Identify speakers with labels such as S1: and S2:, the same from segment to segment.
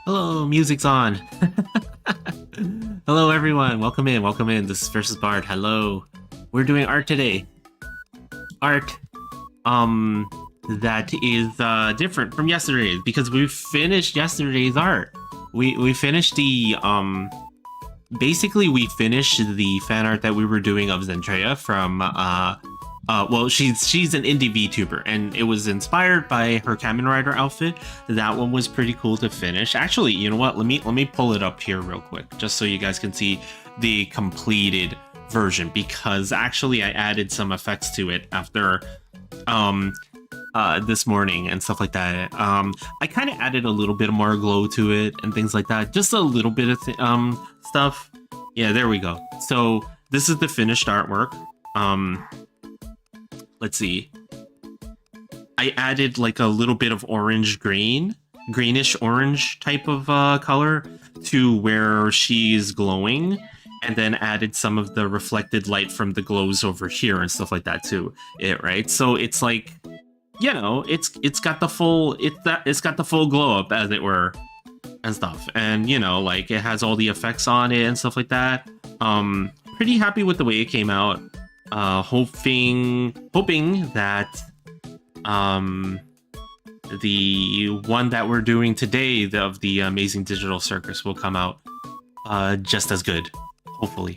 S1: Hello, music's on. Hello, everyone. Welcome in. Welcome in. This is Fiercestbard. Hello. We're doing art today. Art, that is different from yesterday's because we finished yesterday's art. We finished the basically we finished the fan art that we were doing of Zendaya from well, she's an indie VTuber, and it was inspired by her Kamen Rider outfit. That one was pretty cool to finish. Actually, you know what? Let me pull it up here real quick, just so you guys can see the completed version. Because actually, I added some effects to it after this morning and stuff like that. I kind of added a little bit more glow to it and things like that. Just a little bit of stuff. Yeah, there we go. So this is the finished artwork. Let's see. I added like a little bit of greenish orange type of color to where she's glowing, and then added some of the reflected light from the glows over here and stuff like that to it, right? So it's like, you know, it's got the full glow up, as it were, and stuff. And you know, like, it has all the effects on it and stuff like that. Pretty happy with the way it came out. Hoping that the one that we're doing today, of the Amazing Digital Circus, will come out just as good, hopefully.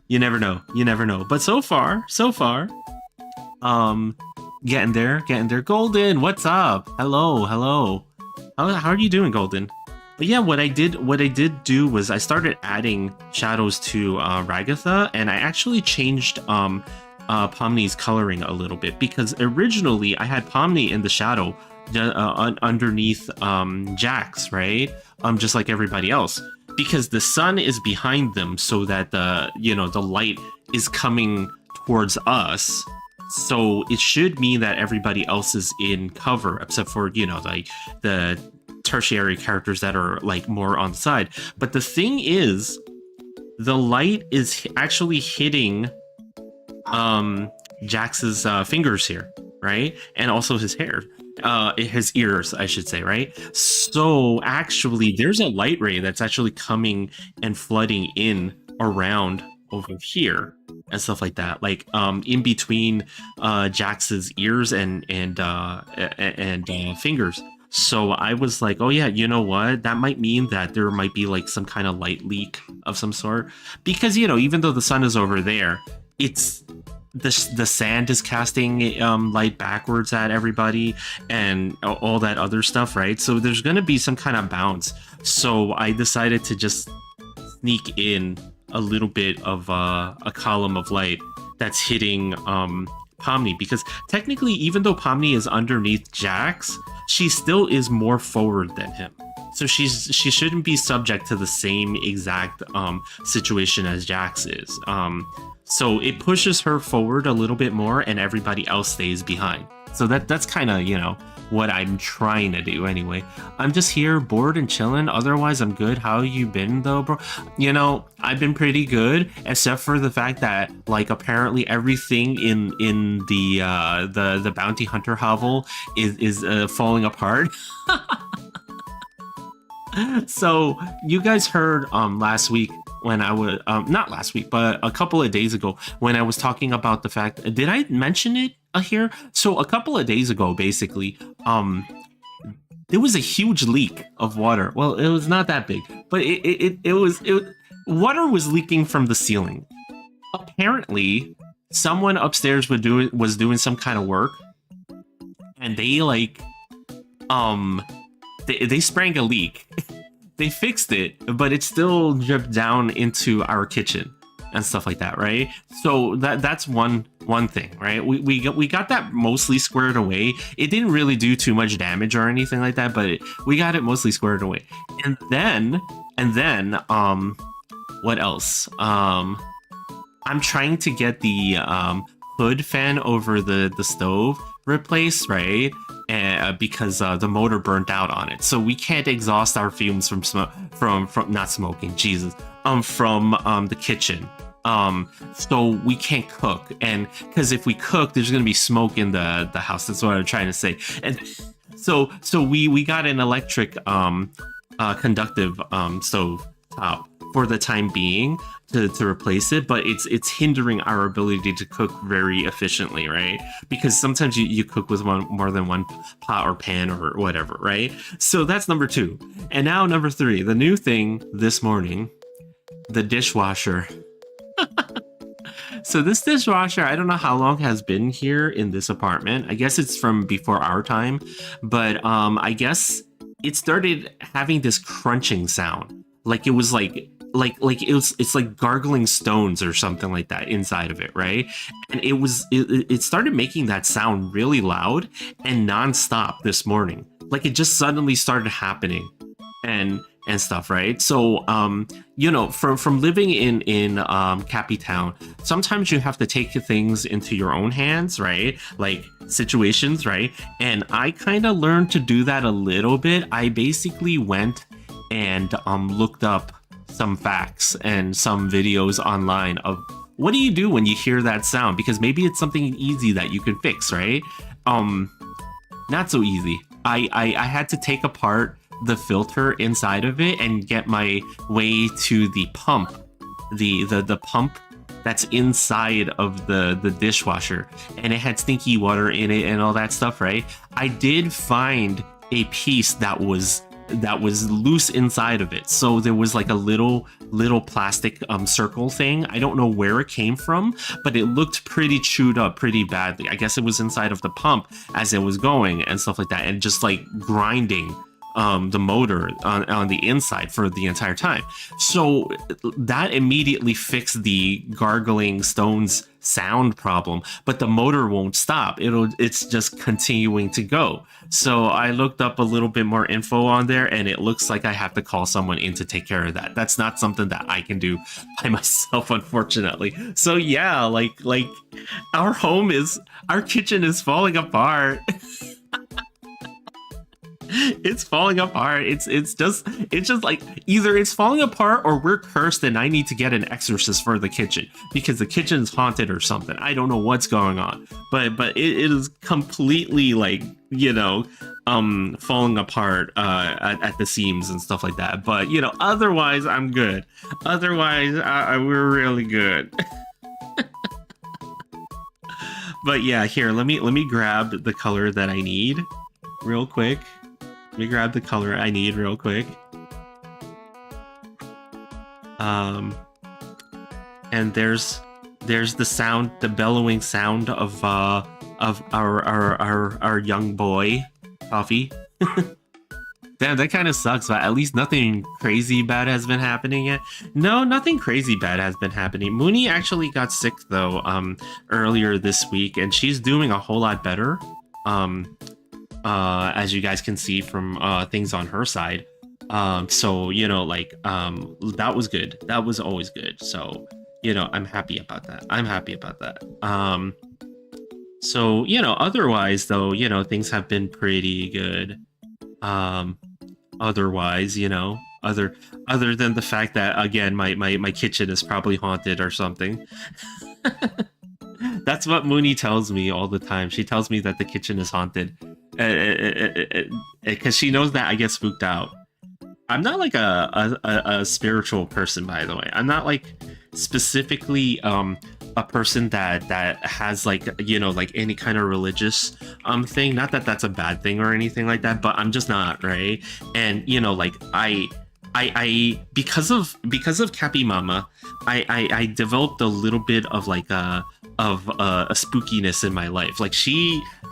S1: You never know, but so far, getting there. Golden, what's up? Hello. How are you doing, Golden? But yeah, what I did do was I started adding shadows to Ragatha, and I actually changed Pomni's coloring a little bit, because originally I had Pomni in the shadow underneath Jax, right? Just like everybody else, because the sun is behind them, so that the light is coming towards us. So it should mean that everybody else is in cover, except for, like the tertiary characters that are like more on the side. But the thing is, the light is actually hitting Jax's fingers here, right? And also his hair, his ears, I should say, right? So actually, there's a light ray that's actually coming and flooding in around over here and stuff like that, like in between Jax's ears and fingers. So I was like, oh yeah, you know what? That might mean that there might be like some kind of light leak of some sort, because even though the sun is over there, it's the sand is casting light backwards at everybody and all that other stuff, right? So there's gonna be some kind of bounce. So I decided to just sneak in a little bit of a column of light that's hitting Pomni, because technically, even though Pomni is underneath Jax, she still is more forward than him. So she shouldn't be subject to the same exact situation as Jax is. So it pushes her forward a little bit more, and everybody else stays behind. So that's kind of, what I'm trying to do anyway. I'm just here bored and chilling. Otherwise, I'm good. How you been though, bro? I've been pretty good, except for the fact that, like, apparently everything in the bounty hunter hovel is falling apart. So you guys heard last week when I was not last week, but a couple of days ago, when I was talking about the fact, did I mention it here? So a couple of days ago, basically, there was a huge leak of water. Well, it was not that big, but water was leaking from the ceiling. Apparently, someone upstairs was doing some kind of work, and they they sprang a leak. They fixed it, but it still dripped down into our kitchen and stuff like that, right? So that's one thing, right? We got that mostly squared away. It didn't really do too much damage or anything like that, but we got it mostly squared away. And then what else? I'm trying to get the hood fan over the stove replaced, right? Because the motor burnt out on it, so we can't exhaust our fumes from not smoking, Jesus, from the kitchen. So we can't cook, and because if we cook, there's gonna be smoke in the house. That's what I'm trying to say. And So we got an electric conductive stove top for the time being to replace it, but it's hindering our ability to cook very efficiently, right? Because sometimes you cook with more than one pot or pan or whatever, right? So that's number 2. And now number 3, the new thing this morning, the dishwasher. So this dishwasher, I don't know how long has been here in this apartment. I guess it's from before our time, but I guess it started having this crunching sound. Like it was it's like gargling stones or something like that inside of it, right? And it started making that sound really loud and nonstop this morning. Like it just suddenly started happening. And stuff, right? So from living in Cappy Town, sometimes you have to take things into your own hands, right? Like situations, right? And I kind of learned to do that a little bit. I basically went and looked up some facts and some videos online of what do you do when you hear that sound, because maybe it's something easy that you can fix, right? Not so easy. I had to take apart the filter inside of it and get my way to the pump, the pump that's inside of the dishwasher, and it had stinky water in it and all that stuff, right? I did find a piece that was loose inside of it. So there was like a little plastic circle thing. I don't know where it came from, but it looked pretty chewed up pretty badly. I guess it was inside of the pump as it was going and stuff like that, and just like grinding the motor on the inside for the entire time. So that immediately fixed the gargling stones sound problem, but the motor won't stop. It's just continuing to go. So I looked up a little bit more info on there, and it looks like I have to call someone in to take care of that. That's not something that I can do by myself, unfortunately. So yeah, like our kitchen is falling apart. It's falling apart. It's just like either it's falling apart or we're cursed and I need to get an exorcist for the kitchen because the kitchen's haunted or something. I don't know what's going on, but it is completely like, falling apart at the seams and stuff like that. But otherwise I'm good. Otherwise we're really good. But yeah, here, let me grab the color that I need real quick. Let me grab the color I need real quick. And there's the sound, the bellowing sound of our young boy, Coffee. Damn, that kind of sucks, but at least nothing crazy bad has been happening yet. No, nothing crazy bad has been happening. Mooney actually got sick though, earlier this week, and she's doing a whole lot better. As you guys can see from things on her side. So that was good. That was always good. So I'm happy about that. So otherwise though, things have been pretty good. Otherwise, other than the fact that again my kitchen is probably haunted or something. That's what Mooney tells me all the time. She tells me that the kitchen is haunted because she knows that I get spooked out. I'm not like a spiritual person, by the way. I'm not like specifically a person that has like like any kind of religious thing. Not that that's a bad thing or anything like that, but I'm just not, right? And like I because of Cappy Mama, I developed a little bit of like a spookiness in my life. Like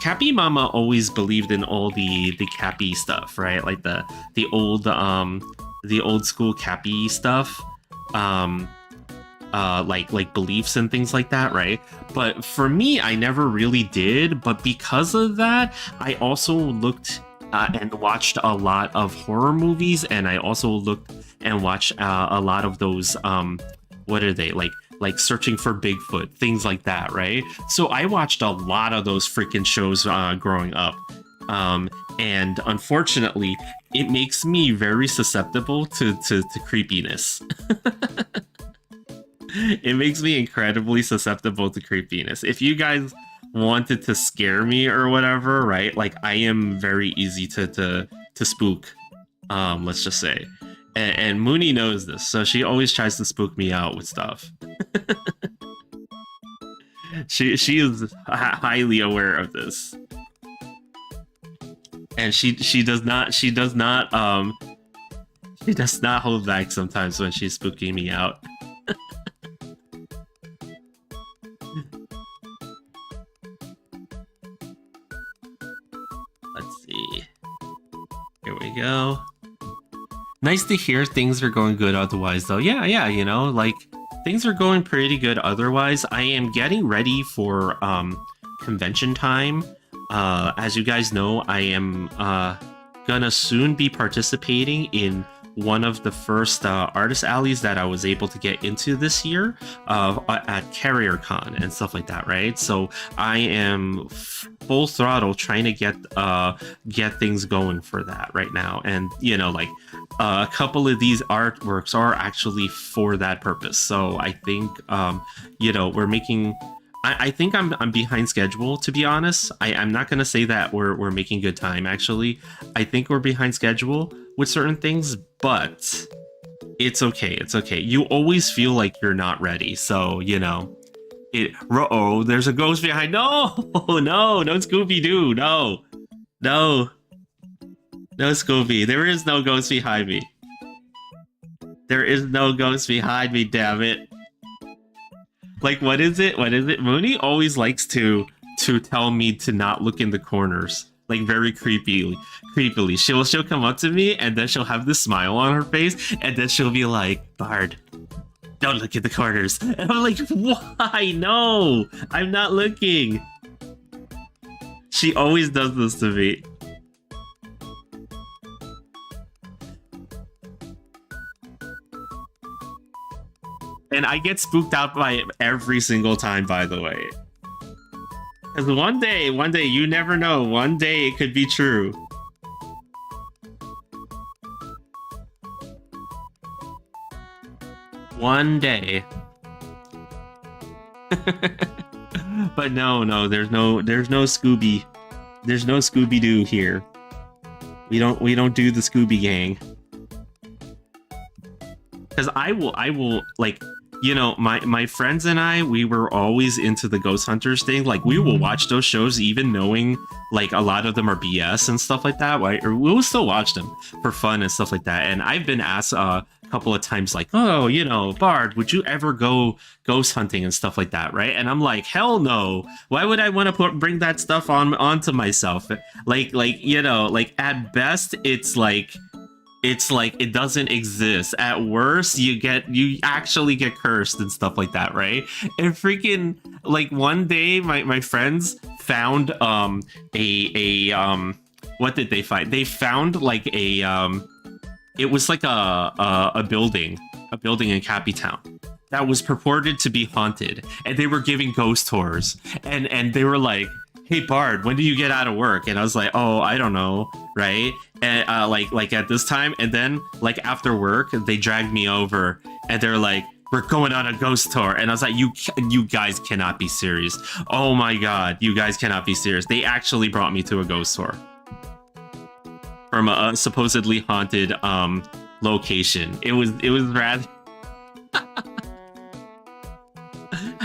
S1: Cappy Mama always believed in all the Cappy stuff, right? Like the old school Cappy stuff, like beliefs and things like that, right? But for me, I never really did. But because of that, I also looked and watched a lot of horror movies, and I also looked and watched a lot of those what are they like Searching for Bigfoot, things like that, right? So I watched a lot of those freaking shows growing up, and unfortunately it makes me very susceptible to creepiness. It makes me incredibly susceptible to creepiness. If you guys wanted to scare me or whatever, right? Like I am very easy to spook. Let's just say. And Mooney knows this, so she always tries to spook me out with stuff. she is highly aware of this. And she does not hold back sometimes when she's spooking me out. Let's see. Here we go. Nice to hear things are going good otherwise, though. Yeah, you know, like, things are going pretty good otherwise. I am getting ready for convention time. As you guys know, I am gonna soon be participating in one of the first artist alleys that I was able to get into this year at CarrierCon and stuff like that, right? So I am full throttle trying to get things going for that right now. And, you know, like, a couple of these artworks are actually for that purpose. So I think, you know, we're making... I think I'm behind schedule, to be honest. I'm not going to say that we're making good time, actually. I think we're behind schedule with certain things, but it's okay. It's okay. You always feel like you're not ready. So, you know, uh-oh, there's a ghost behind. No, no Scooby-Doo. No, Scooby. There is no ghost behind me. There is no ghost behind me, damn it. Like, what is it? Mooney always likes to tell me to not look in the corners, like very creepily. She'll come up to me and then she'll have this smile on her face and then she'll be like, Bard, don't look at the corners. And I'm like, why? No, I'm not looking. She always does this to me. And I get spooked out by it every single time, by the way. Because one day, you never know. One day it could be true. One day. But no, there's no Scooby. There's no Scooby-Doo here. We don't do the Scooby Gang. Because I will like, you know, my friends and I, we were always into the Ghost Hunters thing. Like, we will watch those shows even knowing, like, a lot of them are BS and stuff like that, right? Or we'll still watch them for fun and stuff like that. And I've been asked a couple of times, like, oh, you know, Bard, would you ever go ghost hunting and stuff like that, right? And I'm like, hell no. Why would I want to bring that stuff onto myself? Like, you know, like, at best, it's like it doesn't exist. At worst, you actually get cursed and stuff like that, right? And freaking, like, one day my friends found what did they find? They found like it was like a building in Cappytown that was purported to be haunted, and they were giving ghost tours, and they were like, hey Bard, when do you get out of work? And I was like, oh, I don't know, right? And like at this time, and then like after work, they dragged me over, and they're like, we're going on a ghost tour. And I was like, you guys cannot be serious. Oh my god, you guys cannot be serious. They actually brought me to a ghost tour from a supposedly haunted location. It was rather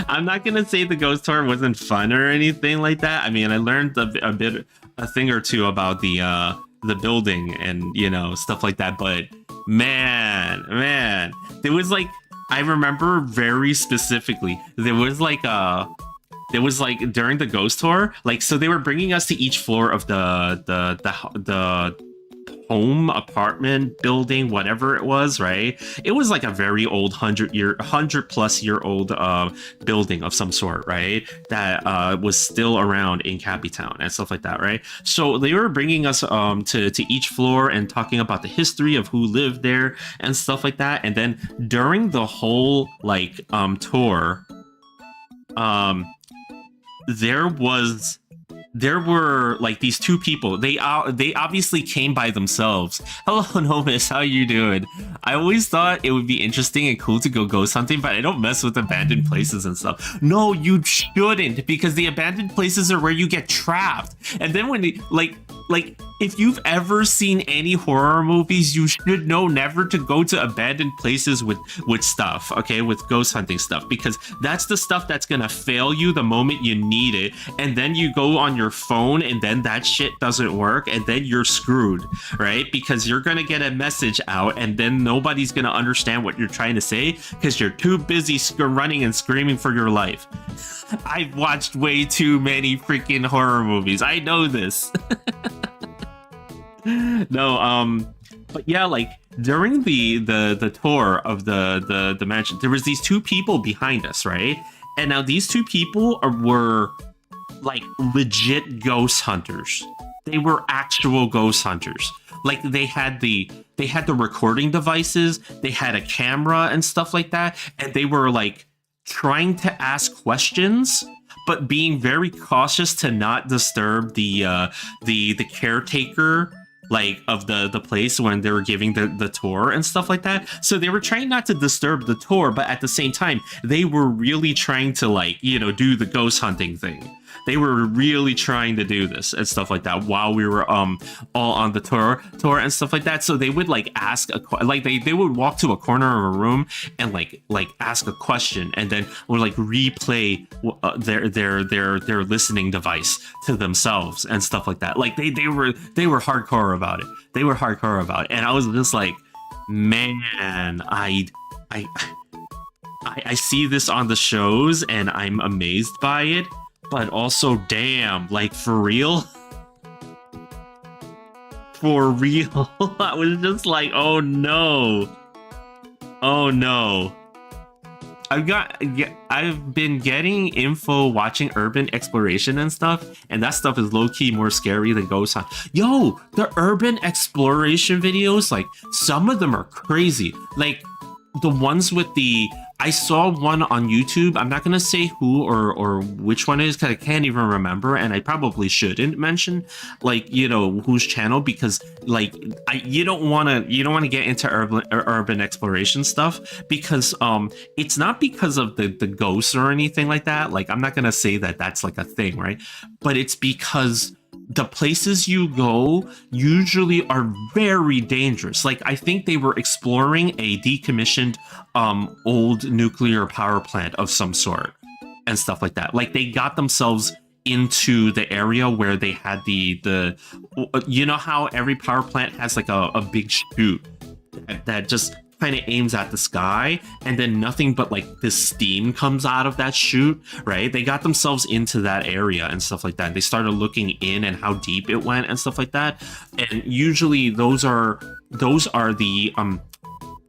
S1: I'm not gonna say the ghost tour wasn't fun or anything like that. I mean, I learned a thing or two about the building and, you know, stuff like that. But man, there was like, I remember very specifically, there was like during the ghost tour, like, so they were bringing us to each floor of the home, apartment, building, whatever it was, right? It was like a very old 100-plus-year-old building of some sort, right? That was still around in Cappytown and stuff like that, right? So they were bringing us to each floor and talking about the history of who lived there and stuff like that. And then during the whole like tour, there was there were like these two people. They obviously came by themselves. Hello, Nomis, how you doing? I always thought it would be interesting and cool to go ghost hunting, but I don't mess with abandoned places and stuff. No, you shouldn't, because the abandoned places are where you get trapped. And then when they, like if you've ever seen any horror movies, you should know never to go to abandoned places with stuff, okay, with ghost hunting stuff, because that's the stuff that's gonna fail you the moment you need it, and then you go on your phone and then that shit doesn't work, and then you're screwed, right? Because you're gonna get a message out and then nobody's gonna understand what you're trying to say because you're too busy running and screaming for your life. I've watched way too many freaking horror movies. I know this. No, but yeah, like during the tour of the mansion, there was these two people behind us, right? And now these two people were like legit ghost hunters. They were actual ghost hunters. Like they had the recording devices, they had a camera and stuff like that, and they were like trying to ask questions, but being very cautious to not disturb the caretaker, like of the place when they were giving the tour and stuff like that. So they were trying not to disturb the tour, but at the same time they were really trying to, like, you know, do the ghost hunting thing. They were really trying to do this and stuff like that while we were all on the tour and stuff like that. So they would like ask they would walk to a corner of a room and like ask a question, and then would like replay their listening device to themselves and stuff like that. Like they were hardcore about it. They were hardcore about it, and I was just like, man, I see this on the shows and I'm amazed by it. But also, damn, like, for real? For real? I was just like, oh no. Oh no. I've been getting info watching urban exploration and stuff, and that stuff is low-key more scary than ghost hunt. Yo, the urban exploration videos, like, some of them are crazy. Like, the ones with I saw one on YouTube. I'm not gonna say who or which one it is because I can't even remember, and I probably shouldn't mention, like, you know, whose channel, because like you don't want to get into urban exploration stuff, because it's not because of the ghosts or anything like that. Like, I'm not gonna say that that's like a thing, right? But it's because the places you go usually are very dangerous. Like, I think they were exploring a decommissioned old nuclear power plant of some sort and stuff like that. Like, they got themselves into the area where they had the you know how every power plant has like a big chute that just kind of aims at the sky, and then nothing but like this steam comes out of that chute, right? They got themselves into that area and stuff like that. They started looking in and how deep it went and stuff like that. And usually those are the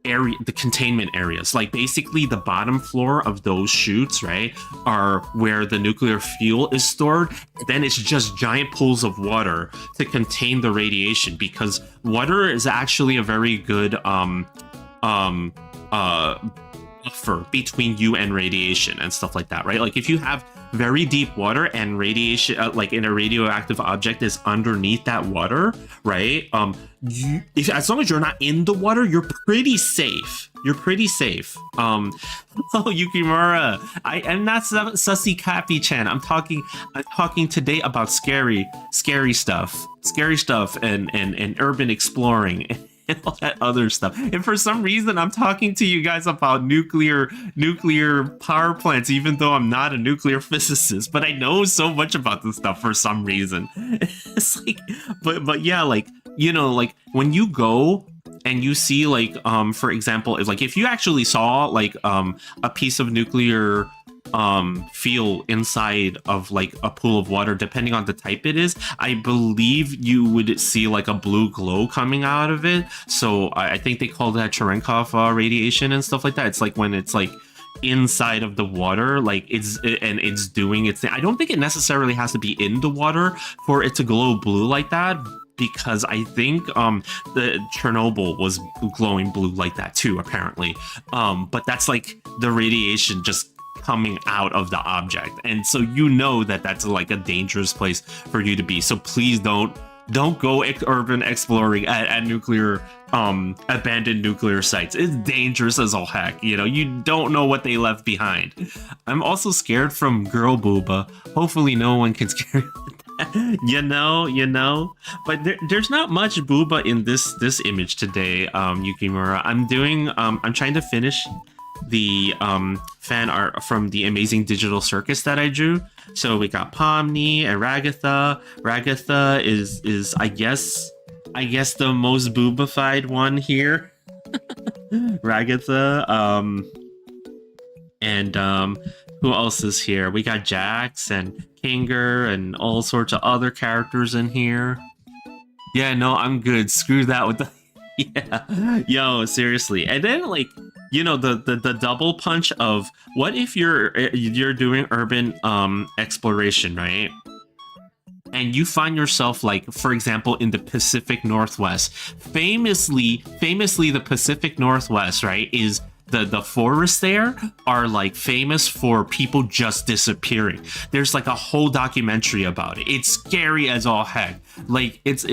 S1: the containment areas. Like, basically the bottom floor of those chutes, right, are where the nuclear fuel is stored. Then it's just giant pools of water to contain the radiation, because water is actually a very good buffer between you and radiation and stuff like that, right? Like, if you have very deep water and radiation, like in a radioactive object is underneath that water, right? As long as you're not in the water, you're pretty safe. You're pretty safe. Oh, Yukimura, I am not Sussy Cappy Chan. I'm talking today about scary stuff, and urban exploring. And all that other stuff. And for some reason, I'm talking to you guys about nuclear power plants, even though I'm not a nuclear physicist, but I know so much about this stuff for some reason. It's like, but yeah, like, you know, like when you go and you see, like, for example, if you actually saw like a piece of nuclear feel inside of like a pool of water, depending on the type it is, I believe you would see like a blue glow coming out of it. So I think they call that Cherenkov radiation and stuff like that. It's like when it's like inside of the water, like it's doing its thing. I don't think it necessarily has to be in the water for it to glow blue like that, because I think the Chernobyl was glowing blue like that too, apparently. But that's like the radiation just coming out of the object, and so you know that that's like a dangerous place for you to be. So please don't go urban exploring at nuclear abandoned nuclear sites. It's dangerous as all heck. You know, you don't know what they left behind. I'm also scared from girl booba. Hopefully no one can scare you with that. you know, but there's not much booba in this image today, Yukimura. I'm trying to finish the fan art from the amazing digital circus that I drew. So we got Pomni and Ragatha. Ragatha is I guess the most boobified one here. Ragatha. And who else is here? We got Jax and Kinger and all sorts of other characters in here. Yeah, no, I'm good. Screw that with the yeah. Yo, seriously. And then like, you know, the double punch of what if you're doing urban exploration, right? And you find yourself, like, for example, in the Pacific Northwest. Famously, the Pacific Northwest, right, is the forests there are like famous for people just disappearing. There's like a whole documentary about it. It's scary as all heck. Like it's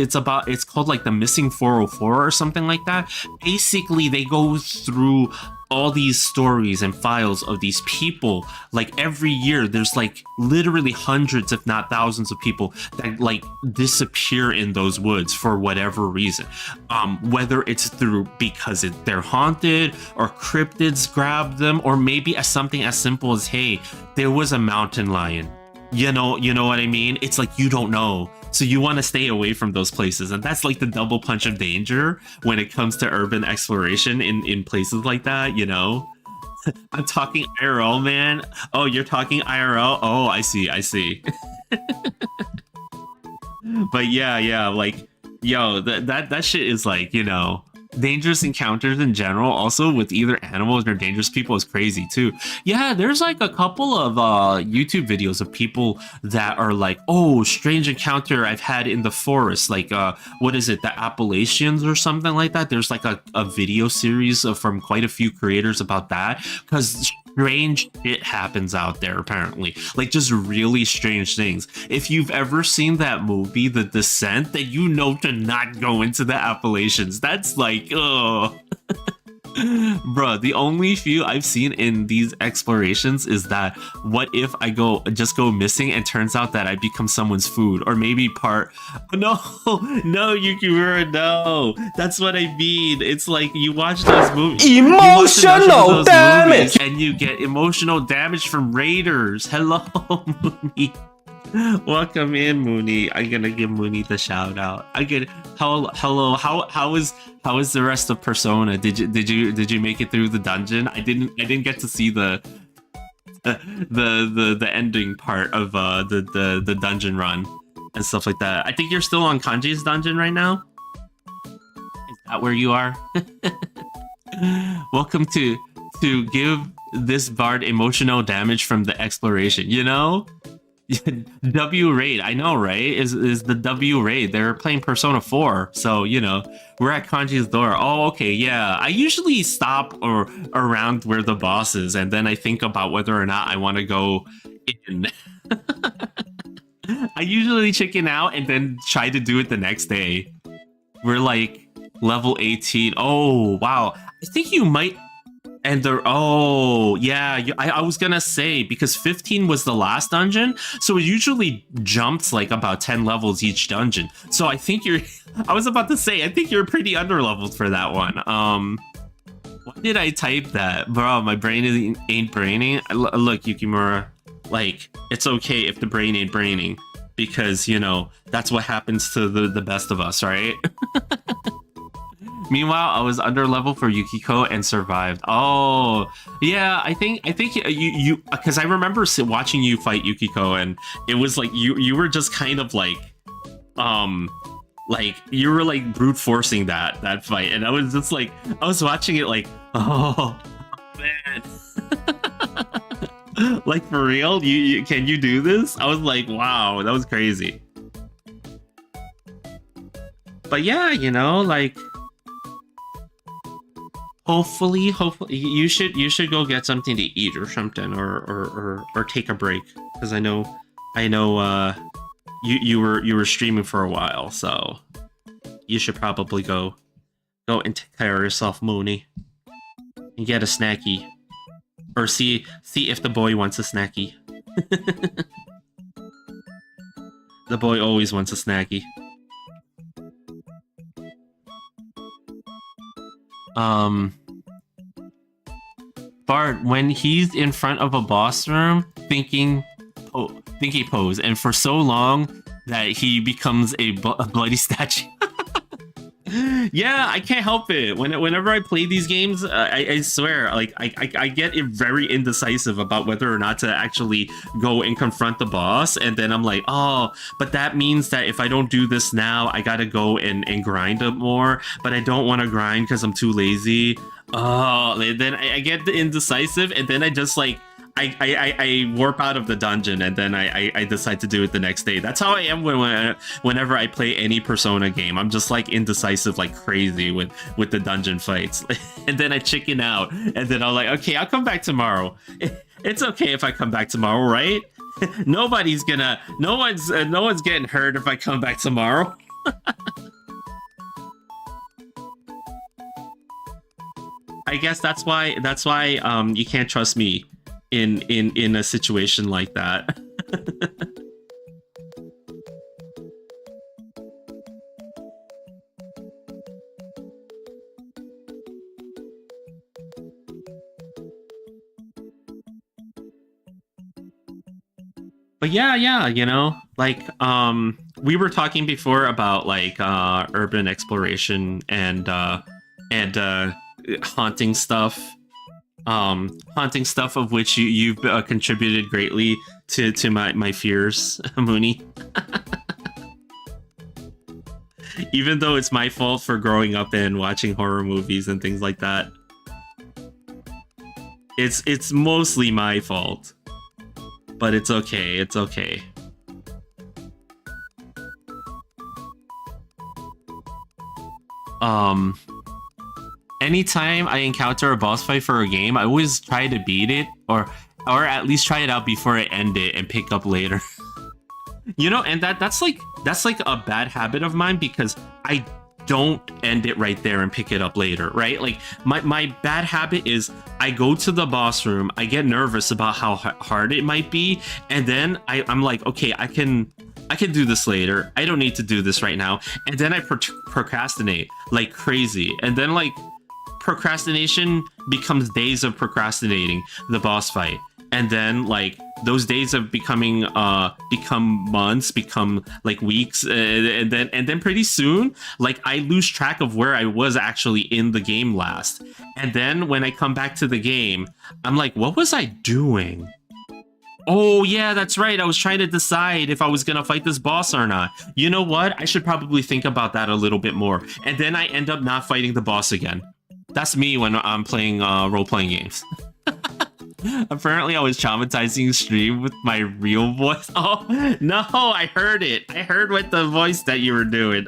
S1: called like the Missing 404 or something like that. Basically, they go through all these stories and files of these people. Like every year there's like literally hundreds if not thousands of people that like disappear in those woods for whatever reason, whether it's through because they're haunted or cryptids grab them, or maybe as something as simple as, hey, there was a mountain lion. You know what I mean? It's like you don't know. So you want to stay away from those places. And that's like the double punch of danger when it comes to urban exploration in places like that, you know? I'm talking IRL, man. Oh, you're talking IRL? Oh, I see. But yeah, like, yo, that shit is like, you know, dangerous encounters in general, also with either animals or dangerous people, is crazy too. Yeah, there's like a couple of YouTube videos of people that are like, oh, strange encounter I've had in the forest, like what is it, the Appalachians or something like that. There's like a video series from quite a few creators about that, because strange shit happens out there apparently, like just really strange things. If you've ever seen that movie The Descent, then you know to not go into the Appalachians. That's like, oh. Bruh, the only few I've seen in these explorations is that what if I just go missing and turns out that I become someone's food, or maybe part. No, Yukimura, no. That's what I mean. It's like you watch those movies.
S2: Emotional damage!
S1: And you get emotional damage from raiders. Hello, Mooney. Welcome in, Mooney. I'm gonna give Mooney the shout out. Hello. How is the rest of Persona? Did you make it through the dungeon? I didn't get to see the ending part of the dungeon run and stuff like that. I think you're still on Kanji's dungeon right now. Is that where you are? Welcome to give this bard emotional damage from the exploration, you know? W raid, I know, right? Is the W raid? They're playing Persona 4, so you know we're at Kanji's door. Oh, okay, yeah. I usually stop or around where the boss is, and then I think about whether or not I want to go in. I usually chicken out and then try to do it the next day. We're like level 18. Oh wow, I think you might. And I was gonna say, because 15 was the last dungeon, so it usually jumps like about 10 levels each dungeon. So I think I was about to say, I think you're pretty underleveled for that one. Why did I type that? Bro, my brain ain't braining. Look, Yukimura, like, it's okay if the brain ain't braining, because, you know, that's what happens to the best of us, right? Meanwhile, I was under level for Yukiko and survived. Oh, yeah, I think you because I remember watching you fight Yukiko, and it was like you were just kind of like you were like brute forcing that fight, and I was just like, I was watching it like, oh man. Like, for real, you can you do this? I was like, wow, that was crazy. But yeah, you know, like, hopefully you should go get something to eat or something, or take a break, because I know you were streaming for a while, so you should probably go and take care of yourself, Mooney, and get a snacky, or see if the boy wants a snacky. The boy always wants a snacky. Bart, when he's in front of a boss room thinking pose, and for so long that he becomes a bloody statue. Yeah, I can't help it. Whenever I play these games, I swear, like I get very indecisive about whether or not to actually go and confront the boss, and then I'm like, oh, but that means that if I don't do this now, I gotta go and grind it more. But I don't want to grind because I'm too lazy. Oh, then I get the indecisive, and then I just like I warp out of the dungeon, and then I decide to do it the next day. That's how I am whenever I play any Persona game. I'm just like indecisive like crazy with the dungeon fights. And then I chicken out, and then I'm like, okay, I'll come back tomorrow. It's okay if I come back tomorrow, right? No one's getting hurt if I come back tomorrow. I guess that's why you can't trust me in a situation like that. But yeah, like we were talking before about like urban exploration and haunting stuff. Haunting stuff, of which you've contributed greatly to my fears, Mooney. Even though it's my fault for growing up and watching horror movies and things like that, it's mostly my fault. But it's okay. It's okay. Anytime I encounter a boss fight for a game, I always try to beat it, or at least try it out before I end it and pick up later. And that's like a bad habit of mine, because I don't end it right there and pick it up later, right? Like my bad habit is I go to the boss room, I get nervous about how hard it might be, and then I'm like, okay, I can do this later. I don't need to do this right now. And then I procrastinate like crazy, and then like procrastination becomes days of procrastinating the boss fight, and then like those days of become months, become like weeks, and then pretty soon like I lose track of where I was actually in the game last. And then when I come back to the game, I'm like, what was I doing? Oh yeah, that's right, I was trying to decide if I was gonna fight this boss or not. You know what, I should probably think about that a little bit more. And then I end up not fighting the boss again. That's me when I'm playing role-playing games. Apparently, I was traumatizing stream with my real voice. Oh, no, I heard it. I heard what the voice that you were doing.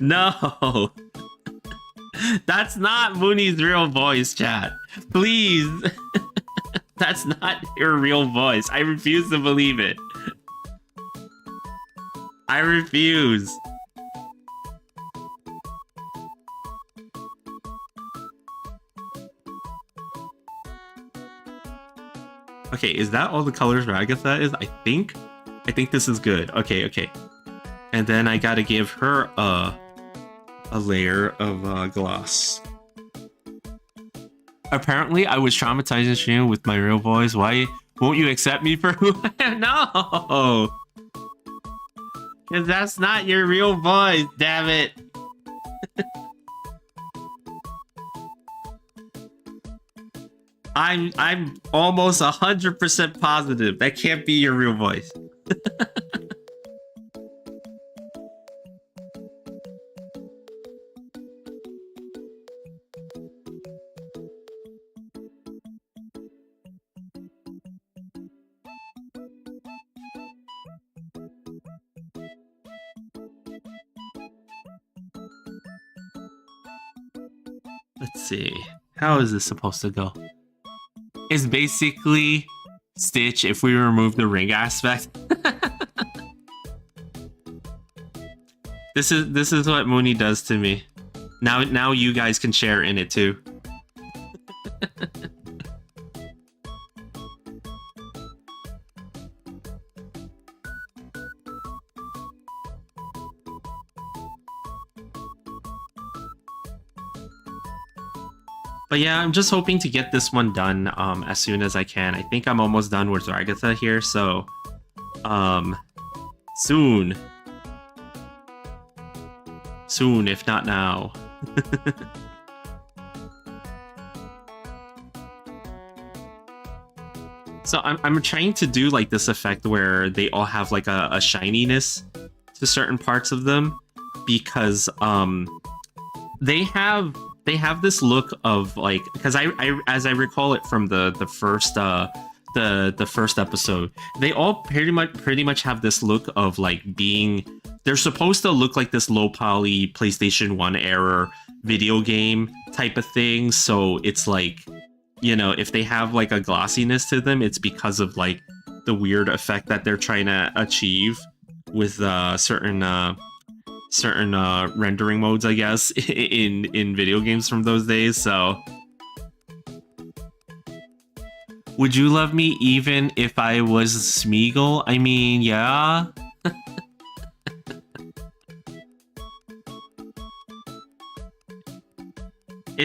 S1: No. That's not Mooney's real voice, chat. Please. That's not your real voice. I refuse to believe it. I refuse. Okay, is that all the colors Ragatha is? I think this is good. Okay. And then I gotta give her a layer of gloss. Apparently, I was traumatizing stream with my real voice. Why won't you accept me for who I am? No! Because that's not your real voice, damn it. I'm almost 100% positive that can't be your real voice. Let's see. How is this supposed to go? It's basically Stitch if we remove the ring aspect. This is what Mooney does to me. Now you guys can share in it too. But yeah, I'm just hoping to get this one done as soon as I can. I think I'm almost done with Ragatha here, so soon. Soon, if not now. So I'm trying to do like this effect where they all have like a shininess to certain parts of them, because they have this look of like, because I as I recall it from the first episode, they all pretty much have this look of like being, they're supposed to look like this low poly PlayStation 1 era video game type of thing. So it's like, you know, if they have like a glossiness to them, it's because of like the weird effect that they're trying to achieve with certain rendering modes, I guess, in video games from those days. So would you love me even if I was Smeagol? I mean, yeah.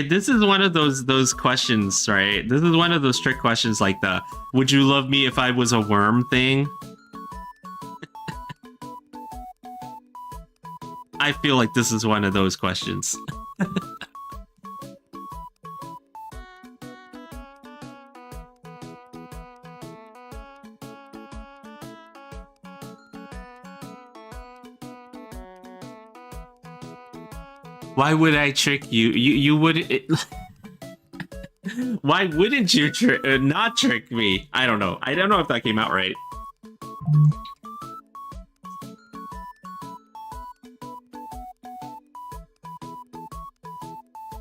S1: This is one of those questions, right? This is one of those trick questions, like the "Would you love me if I was a worm" thing. I feel like this is one of those questions. Why would I trick you? You would. Why wouldn't you not trick me? I don't know. I don't know if that came out right.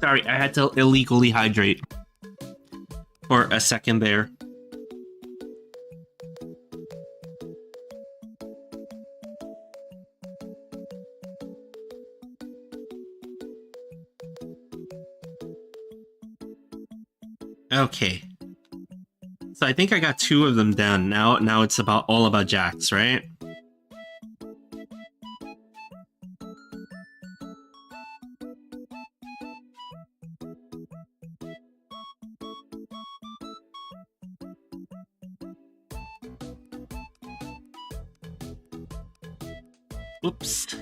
S1: Sorry, I had to illegally hydrate for a second there. Okay. So I think I got 2 of them done. Now it's all about Jax, right? Oops.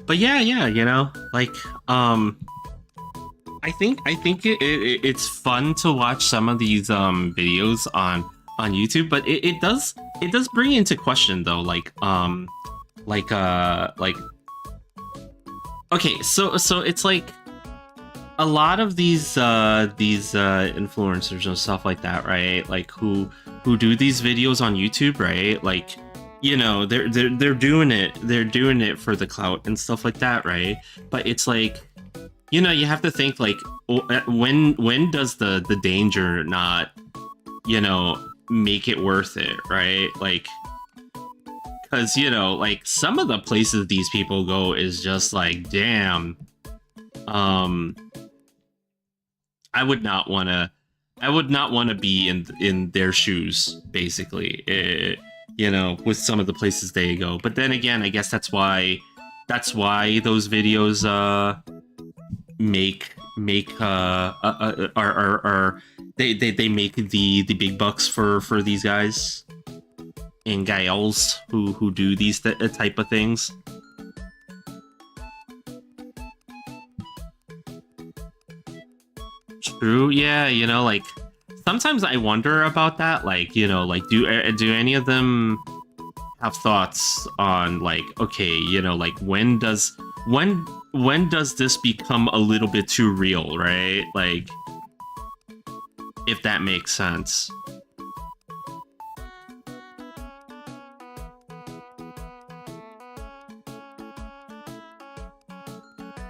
S1: But yeah, you know, like, I think it's fun to watch some of these videos on YouTube, but it does bring into question though, like okay, so it's like a lot of these influencers and stuff like that, right? Like who do these videos on YouTube, right? Like, you know, they're doing it for the clout and stuff like that, right? But it's like, you know, you have to think like, when does the danger not, you know, make it worth it, right? Like, because, you know, like some of the places these people go is just like, damn. I would not want to be in their shoes, basically. You know, with some of the places they go. But then again, I guess that's why those videos make they make the big bucks for these guys and gals who do these type of things. True, yeah, you know, like sometimes I wonder about that, like, you know, like do any of them have thoughts on like, okay, you know, like when does this become a little bit too real, right? Like, if that makes sense.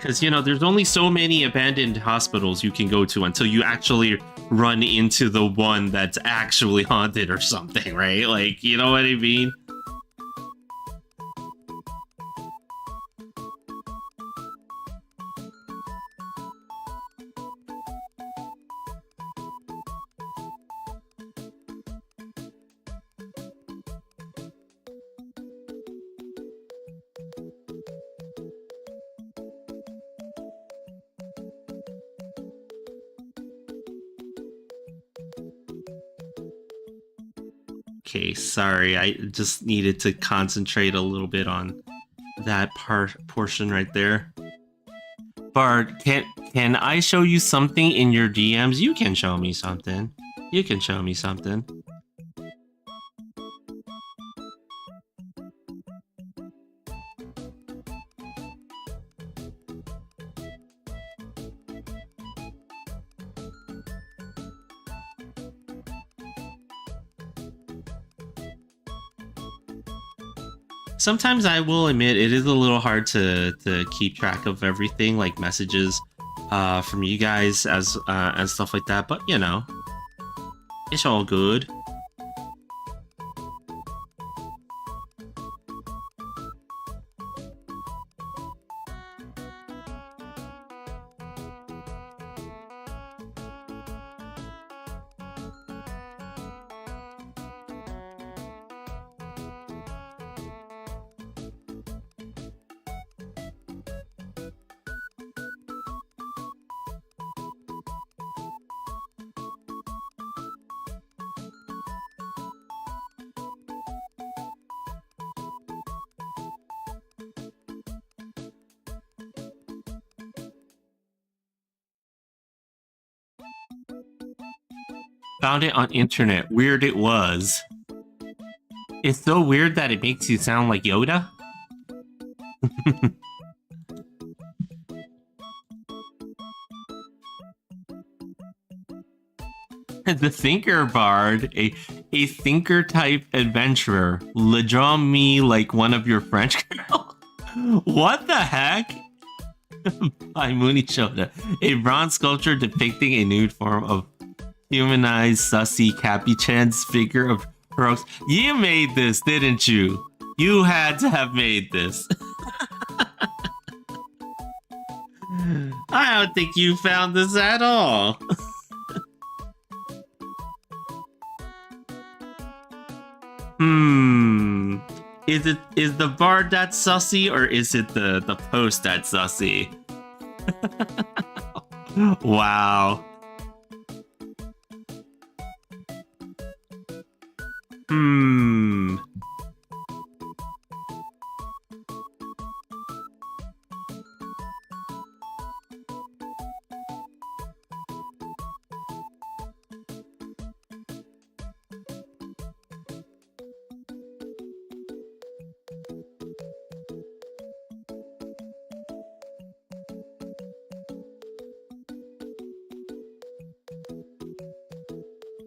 S1: because, you know, there's only so many abandoned hospitals you can go to until you actually run into the one that's actually haunted or something, right? Like, you know what I mean? Okay, sorry, I just needed to concentrate a little bit on that portion right there. Bard, can I show you something in your DMs? You can show me something. You can show me something. Sometimes I will admit it is a little hard to keep track of everything, like messages from you guys as and stuff like that. But you know, it's all good. Found it on internet. Weird it was. It's so weird that it makes you sound like Yoda. The Thinker Bard, a thinker type adventurer. Le draw me like one of your French girls. What the heck? By Mooney Shoda. A bronze sculpture depicting a nude form of humanized sussy Capuchin's figure of heroics. You made this, didn't you? You had to have made this. I don't think you found this at all. Is the bard that sussy, or is it the post that sussy? Wow.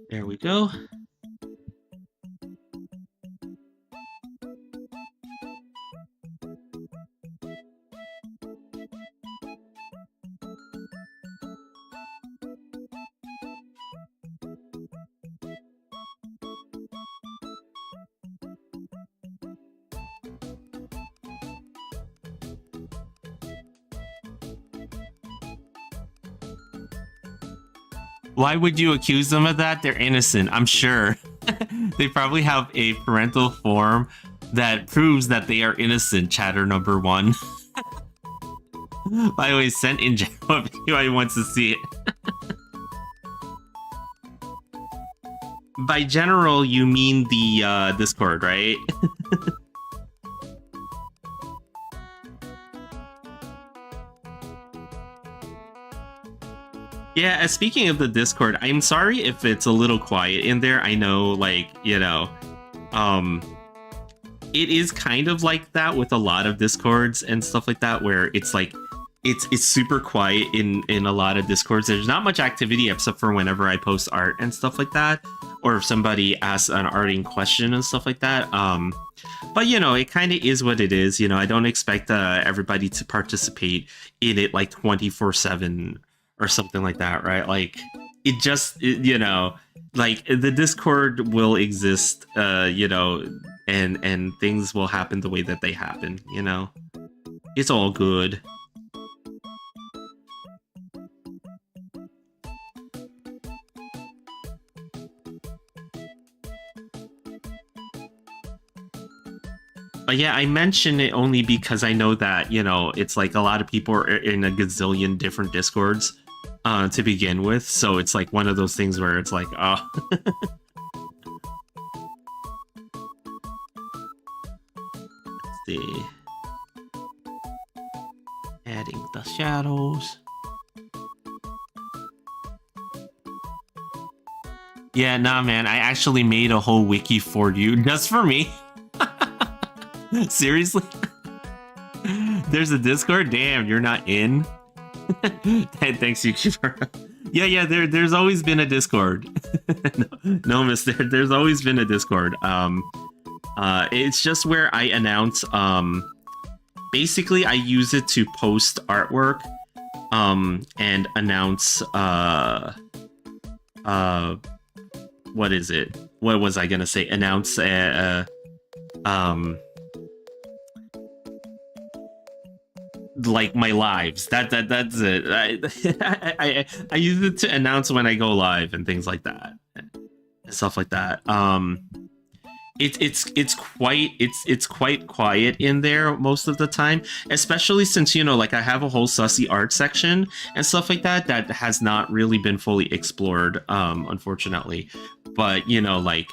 S1: There we go. Why would you accuse them of that? They're innocent, I'm sure. They probably have a parental form that proves that they are innocent, chatter number 1. By the way, sent in general if anybody wants to see it. By general, you mean the Discord, right? Yeah, speaking of the Discord, I'm sorry if it's a little quiet in there. I know, like, you know, it is kind of like that with a lot of Discords and stuff like that, where it's like, it's super quiet in a lot of Discords. There's not much activity except for whenever I post art and stuff like that, or if somebody asks an arting question and stuff like that. But you know, it kind of is what it is. You know, I don't expect everybody to participate in it like 24/7 or something like that, right? Like you know, like the Discord will exist, you know, and things will happen the way that they happen. You know, it's all good. But yeah, I mention it only because I know that, you know, it's like a lot of people are in a gazillion different Discords to begin with. So it's like one of those things where it's like, oh. Let's see. Adding the shadows. Yeah, nah, man. I actually made a whole wiki for you just for me. Seriously? There's a Discord? Damn, you're not in? Thanks, Yuki. Yeah, there's always been a Discord. no, mister, there's always been a Discord. It's just where I announce, basically I use it to post artwork, and announce, what is it? What was I gonna say? Announce, like my lives. That's it. I use it to announce when I go live and things like that, and stuff like that. It's quite quiet in there most of the time, especially since, you know, like I have a whole sussy art section and stuff like that that has not really been fully explored, unfortunately. But you know, like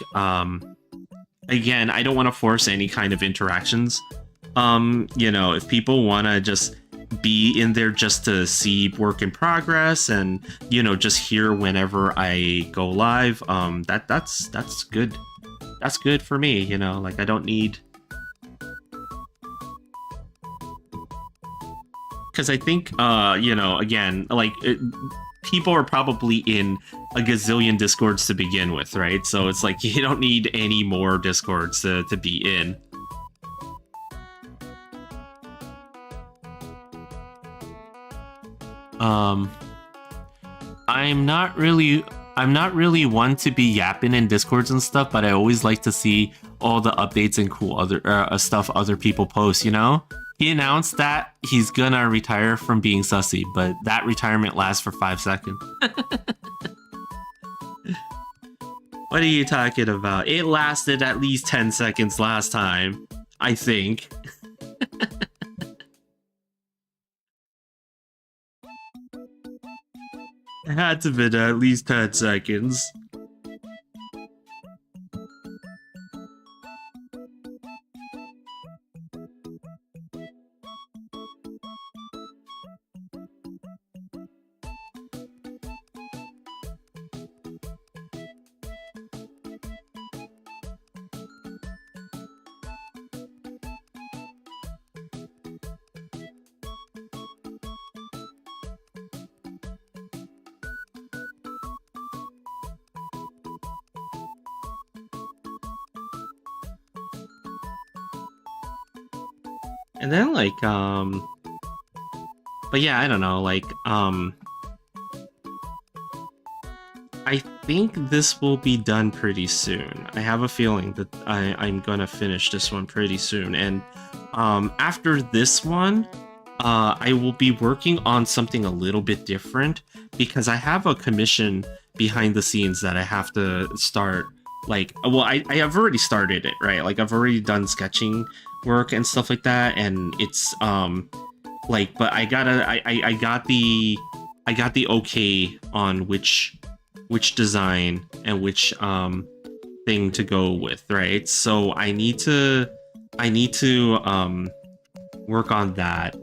S1: again, I don't want to force any kind of interactions. You know, if people want to just be in there just to see work in progress and, you know, just hear whenever I go live, that's good. That's good for me, you know, like I don't need, because I think, you know, again, like people are probably in a gazillion Discords to begin with, right? So it's like you don't need any more Discords to be in. I'm not really one to be yapping in Discords and stuff, but I always like to see all the updates and cool other stuff other people post, you know? He announced that he's gonna retire from being sussy, but that retirement lasts for 5 seconds. What are you talking about? It lasted at least 10 seconds last time, I think. It had to be at least 10 seconds. And then like, but yeah, I don't know, like, I think this will be done pretty soon. I have a feeling that I'm gonna finish this one pretty soon. And after this one, I will be working on something a little bit different because I have a commission behind the scenes that I have to start. Like, well, I have already started it, right? Like, I've already done sketching work and stuff like that, and it's like, but I got the okay on which design and which thing to go with, right? So I need to work on that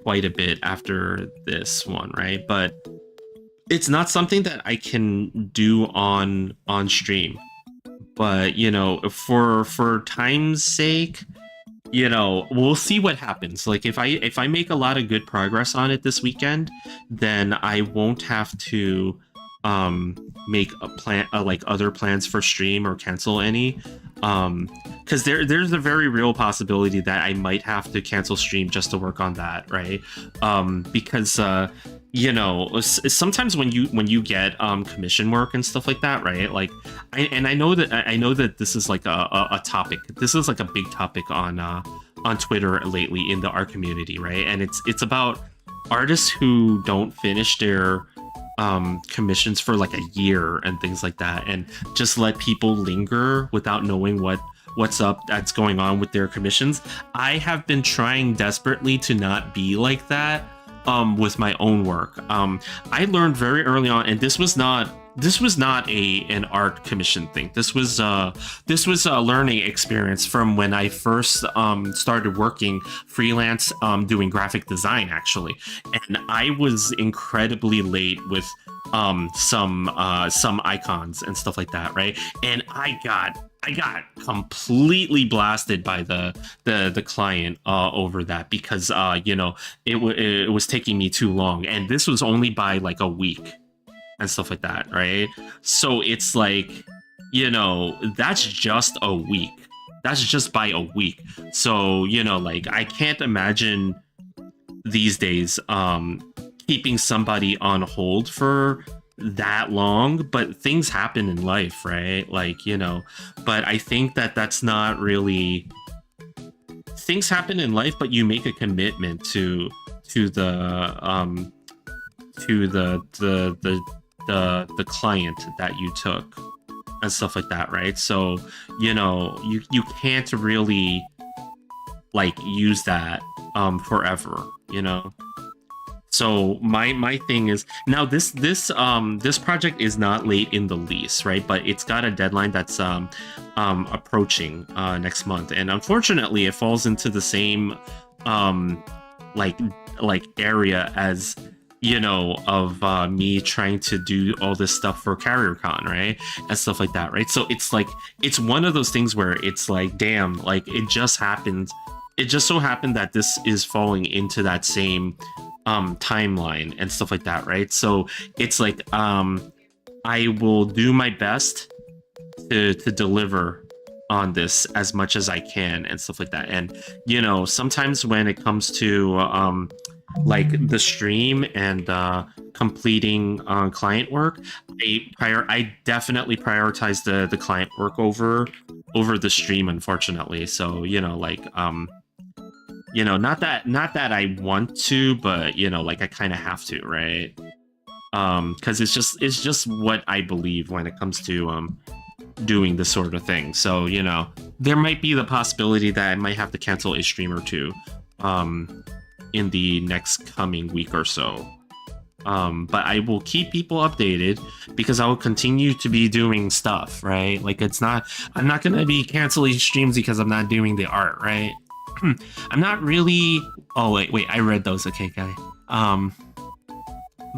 S1: quite a bit after this one, right? But it's not something that I can do on stream. But, you know, for time's sake, you know, we'll see what happens. Like, if I make a lot of good progress on it this weekend, then I won't have to make a plan, like other plans for stream or cancel any. Because there's a very real possibility that I might have to cancel stream just to work on that, right? Because sometimes when you get commission work and stuff like that, right? Like, I know that this is like a topic. This is like a big topic on Twitter lately in the art community, right? And it's about artists who don't finish their commissions for like a year and things like that, and just let people linger without knowing what's up that's going on with their commissions. I have been trying desperately to not be like that with my own work. I learned very early on, and this was not an art commission thing. This was a learning experience from when I first started working freelance doing graphic design, actually. And I was incredibly late with some icons and stuff like that, right? And I got completely blasted by the client over that, because it was taking me too long, and this was only by like a week and stuff like that, right? So it's like, that's just a week. That's just by a week. So, like, I can't imagine these days keeping somebody on hold for that long, but things happen in life, right? Like, but I think that's not really, things happen in life, but you make a commitment to the client that you took and stuff like that, right? So you can't really like use that forever, So my thing is, now this project is not late in the lease, right? But it's got a deadline that's approaching next month, and unfortunately it falls into the same like area as of me trying to do all this stuff for CarrierCon, right? And stuff like that, right? So it's like, it's one of those things where it's like, damn, like it just so happened that this is falling into that same timeline and stuff like that, right? So it's like, I will do my best to deliver on this as much as I can and stuff like that. And sometimes when it comes to like the stream and completing client work, I definitely prioritize the client work over the stream, unfortunately. So like not that I want to, but like I kind of have to, right? Because it's just what I believe when it comes to doing this sort of thing. So there might be the possibility that I might have to cancel a stream or two in the next coming week or so. But I will keep people updated, because I will continue to be doing stuff, right? Like, I'm not going to be canceling streams because I'm not doing the art, right? I'm not really... Oh, wait, I read those. Okay, guy.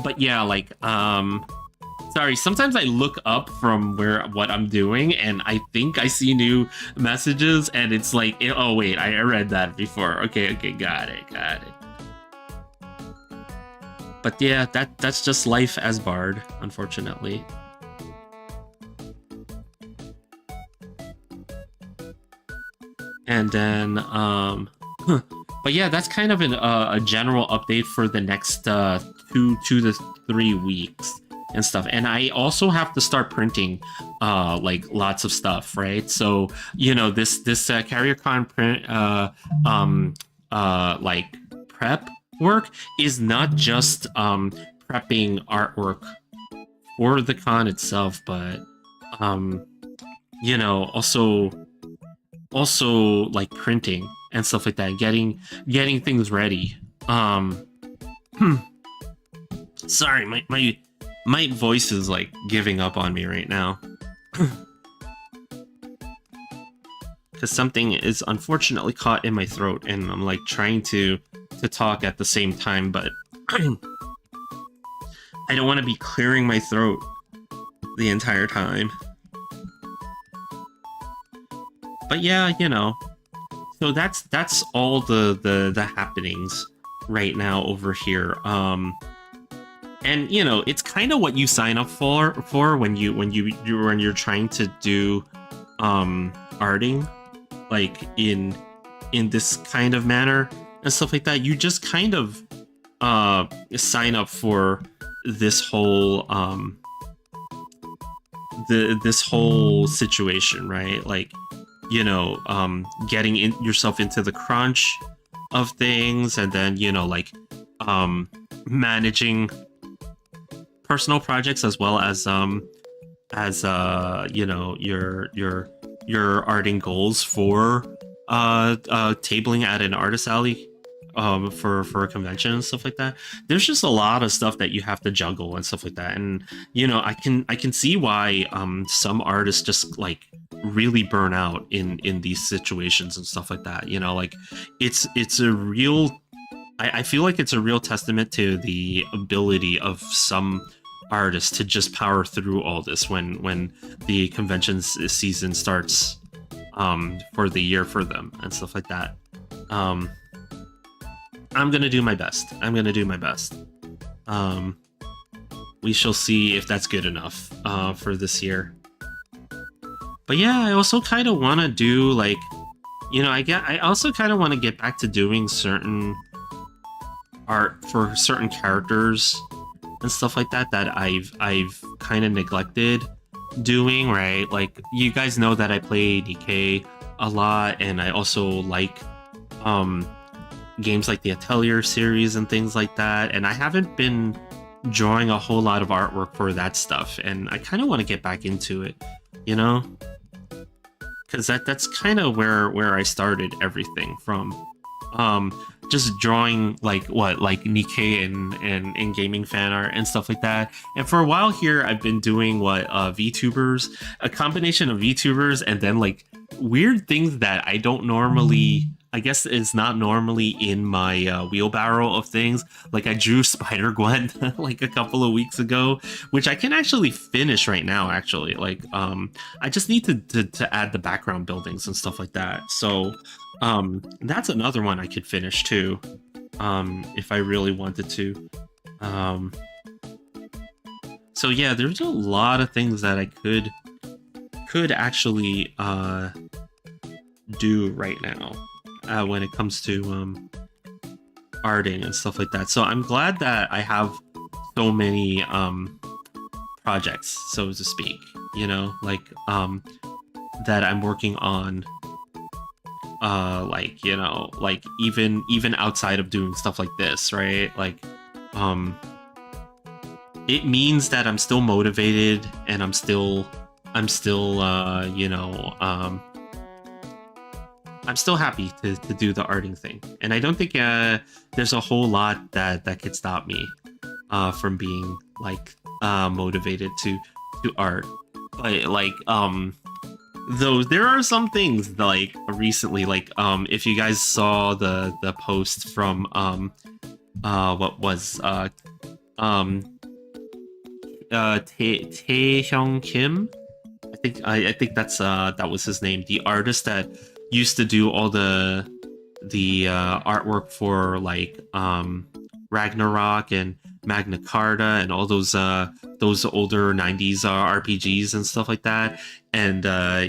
S1: But yeah, like, sorry, sometimes I look up from what I'm doing, and I think I see new messages, and it's like, oh wait, I read that before. Okay, got it. But yeah, that's just life as Bard, unfortunately. And then, but yeah, that's kind of a general update for the next 2 to 3 weeks and stuff. And I also have to start printing like lots of stuff, right? So this CarrierCon print like prep work is not just prepping artwork for the con itself, but also like printing and stuff like that, getting things ready. Sorry, my voice is like giving up on me right now. Because something is unfortunately caught in my throat, and I'm like trying to talk at the same time, but I don't want to be clearing my throat the entire time. But yeah, so that's all the happenings right now over here. And it's kind of what you sign up for when you're trying to do arting, like in this kind of manner and stuff like that, you just kind of sign up for this whole this whole situation, right? Like, you know, getting yourself into the crunch of things, and then, you know, like managing personal projects as well as you know, your arting goals for tabling at an artist alley for a convention and stuff like that. There's just a lot of stuff that you have to juggle and stuff like that. And, you know, I can see why some artists just like really burn out in these situations and stuff like that. You know, like it's a real, I feel like it's a real testament to the ability of some artists to just power through all this when the convention season starts for the year for them and stuff like that. I'm gonna do my best. We shall see if that's good enough for this year. But yeah, I also kind of want to do, like, you know, I also kind of want to get back to doing certain art for certain characters and stuff like that I've kind of neglected doing, right? Like, you guys know that I play DK a lot, and I also like games like the Atelier series and things like that, and I haven't been drawing a whole lot of artwork for that stuff, and I kind of want to get back into it, you know, because that's kind of where I started everything from. Just drawing like Nikkei and gaming fan art and stuff like that. And for a while here, I've been doing VTubers, a combination of VTubers and then like weird things that I don't normally, I guess is not normally in my wheelbarrow of things. Like I drew Spider-Gwen like a couple of weeks ago, which I can actually finish right now, actually. Like, I just need to add the background buildings and stuff like that. So that's another one I could finish too, if I really wanted to. So yeah, there's a lot of things that I could actually do right now when it comes to arting and stuff like that. So I'm glad that I have so many projects, so to speak, you know, like that I'm working on, like, you know, like even outside of doing stuff like this, right? Like it means that I'm still motivated, and I'm still you know, I'm still happy to do the arting thing. And I don't think there's a whole lot that could stop me from being like motivated to art. But like though there are some things like recently, like if you guys saw the post from what was Taehyung Kim, I think that's that was his name, the artist that used to do all the artwork for like Ragnarok and Magna Carta and all those older 90s RPGs and stuff like that. And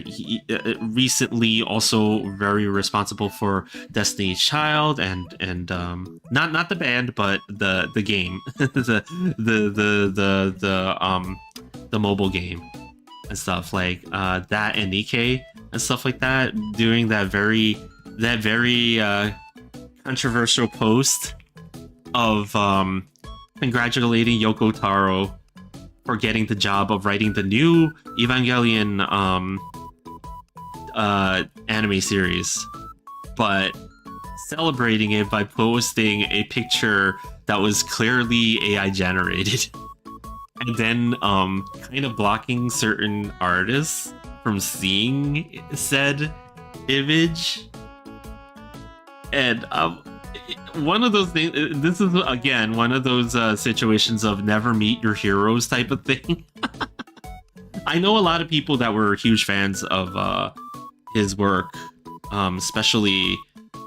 S1: he recently also very responsible for Destiny's Child and not the band, but the game, the mobile game and stuff like that, and Nikkei and stuff like that, doing that very controversial post of congratulating Yoko Taro for getting the job of writing the new Evangelion anime series, but celebrating it by posting a picture that was clearly AI generated, and then kind of blocking certain artists from seeing said image. And one of those things, this is again one of those situations of never meet your heroes type of thing. I know a lot of people that were huge fans of his work, especially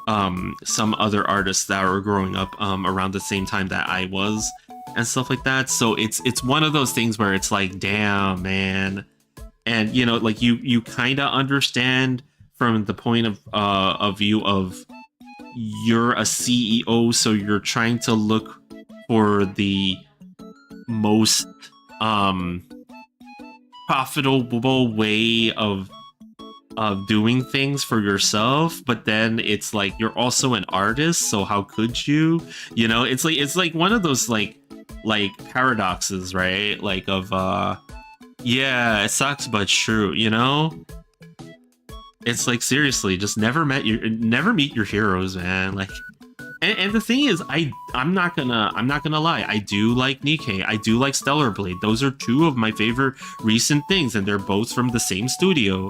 S1: some other artists that were growing up around the same time that I was and stuff like that. So it's one of those things where it's like, damn, man, and you know, like you kind of understand from the point of view of you're a CEO, so you're trying to look for the most profitable way of doing things for yourself, but then it's like you're also an artist, so how could you? You know, it's like one of those like paradoxes, right? Like of yeah, it sucks but true, you know? It's like seriously, just never meet your heroes, man. Like and the thing is, I'm not gonna lie. I do like Nikkei. I do like Stellar Blade. Those are two of my favorite recent things, and they're both from the same studio.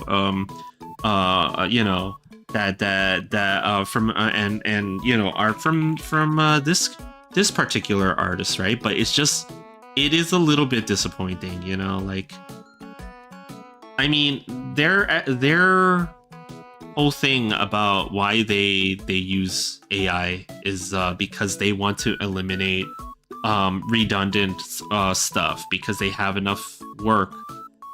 S1: You know, that from and you know, art from this particular artist, right? But it's just, it is a little bit disappointing, you know. Like, I mean, their whole thing about why they use AI is because they want to eliminate redundant stuff, because they have enough work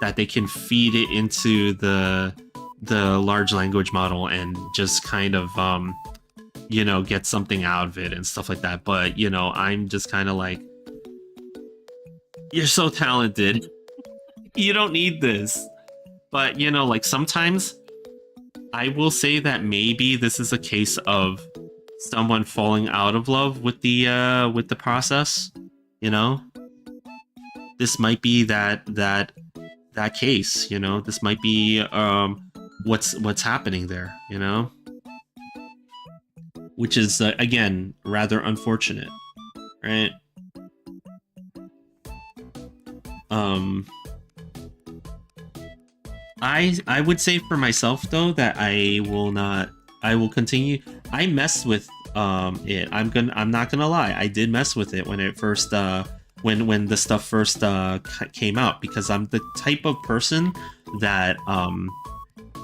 S1: that they can feed it into the large language model and just kind of you know, get something out of it and stuff like that. But you know, I'm just kind of like, you're so talented, you don't need this. But you know, like sometimes I will say that maybe this is a case of someone falling out of love with the process. You know, this might be that case. You know, this might be what's happening there. You know, which is again rather unfortunate, right? I would say for myself though that I will continue. I messed with it. I'm not gonna lie. I did mess with it when it first when the stuff first came out, because I'm the type of person that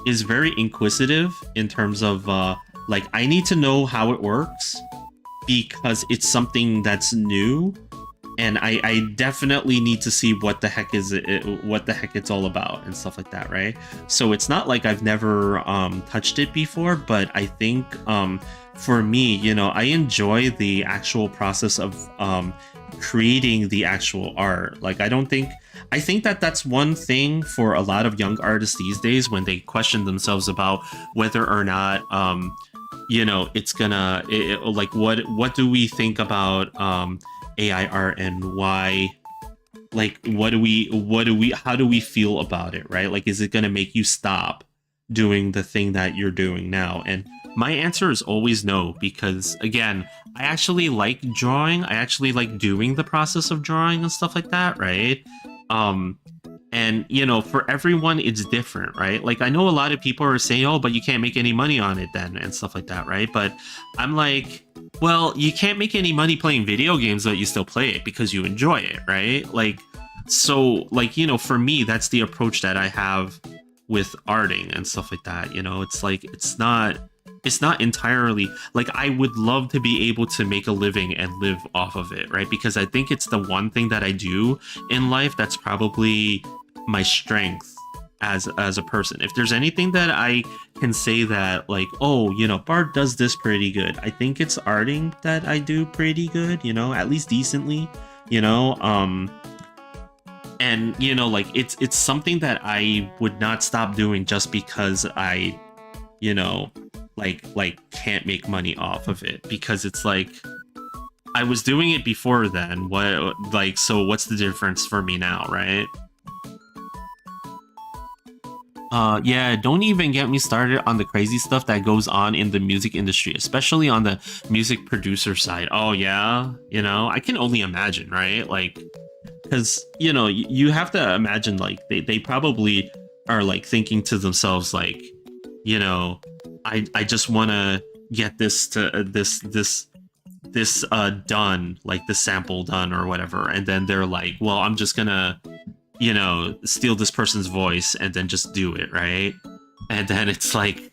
S1: is very inquisitive in terms of like, I need to know how it works because it's something that's new. And I definitely need to see what the heck it's all about and stuff like that, right? So it's not like I've never touched it before, but I think for me, you know, I enjoy the actual process of creating the actual art. Like, I think that that's one thing for a lot of young artists these days, when they question themselves about whether or not you know, it's gonna like, what do we think about AI art, and why, like, how do we feel about it, right? Like, is it going to make you stop doing the thing that you're doing now? And my answer is always no, because again, I actually like drawing. I actually like doing the process of drawing and stuff like that, right? And you know, for everyone it's different, right? Like, I know a lot of people are saying, oh, but you can't make any money on it then, and stuff like that, right? But I'm like, well, you can't make any money playing video games, but you still play it because you enjoy it, right? Like, so, like, you know, for me, that's the approach that I have with arting and stuff like that. You know, it's like, it's not entirely like, I would love to be able to make a living and live off of it, right? Because I think it's the one thing that I do in life that's probably my strength as a person. If there's anything that I can say that, like, oh, you know, Bard does this pretty good, I think it's arting that I do pretty good, you know, at least decently, you know. And you know, like, it's something that I would not stop doing just because I, you know, like can't make money off of it, because it's like, I was doing it before then. What, like, so what's the difference for me now, right? Yeah, don't even get me started on the crazy stuff that goes on in the music industry, especially on the music producer side. Oh yeah, you know, I can only imagine, right? Like, because, you know, you have to imagine, like, they probably are like thinking to themselves, like, you know, I just want to get this to this done, like the sample done or whatever, and then they're like, well, I'm just gonna, you know, steal this person's voice and then just do it, right? And then it's like,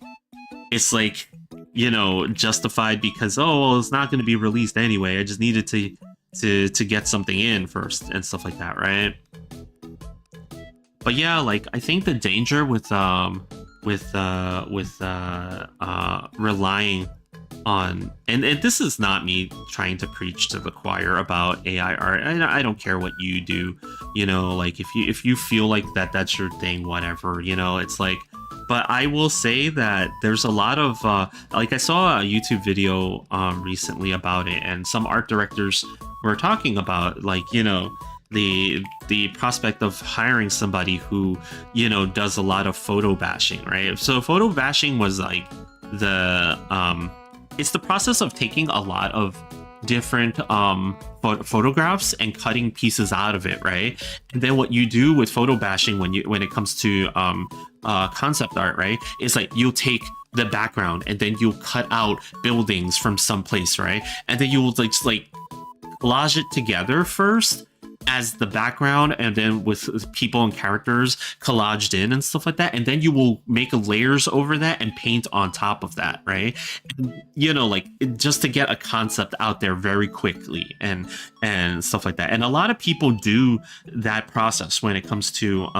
S1: you know, justified because, oh, well, it's not going to be released anyway, I just needed to get something in first and stuff like that, right? But yeah, like I think the danger with relying on, and this is not me trying to preach to the choir about AI art. I don't care what you do, you know, like if you feel like that's your thing, whatever, you know, it's like. But I will say that there's a lot of like I saw a YouTube video recently about it, and some art directors were talking about, like, you know, the prospect of hiring somebody who, you know, does a lot of photo bashing, right? So photo bashing was like it's the process of taking a lot of different photographs and cutting pieces out of it, right? And then what you do with photo bashing when it comes to concept art, right, is like you'll take the background and then you'll cut out buildings from someplace, right? And then you will just like collage it together first as the background, and then with people and characters collaged in and stuff like that, and then you will make layers over that and paint on top of that, right? And, you know, like just to get a concept out there very quickly and stuff like that. And a lot of people do that process when it comes to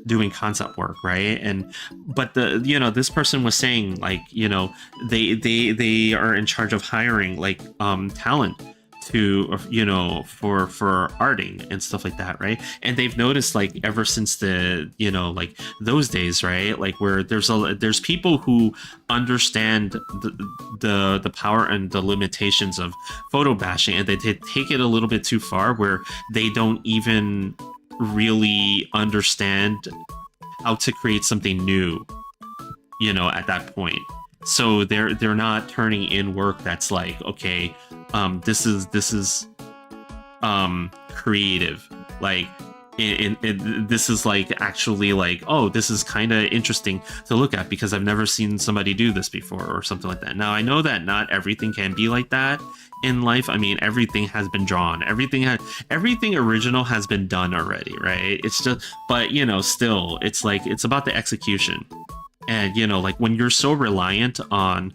S1: doing concept work, right? And but the, you know, this person was saying, like, you know, they are in charge of hiring like talent to, you know, for arting and stuff like that, right? And they've noticed, like, ever since the, you know, like those days, right, like where there's people who understand the power and the limitations of photo bashing, and they take it a little bit too far, where they don't even really understand how to create something new, you know, at that point. So they're not turning in work that's like, okay, this is creative, like this is like actually like, oh, this is kind of interesting to look at because I've never seen somebody do this before, or something like that. Now I know that not everything can be like that in life. I mean, everything has been drawn, everything original has been done already, right? It's just, but you know, still, it's like, it's about the execution. And, you know, like when you're so reliant on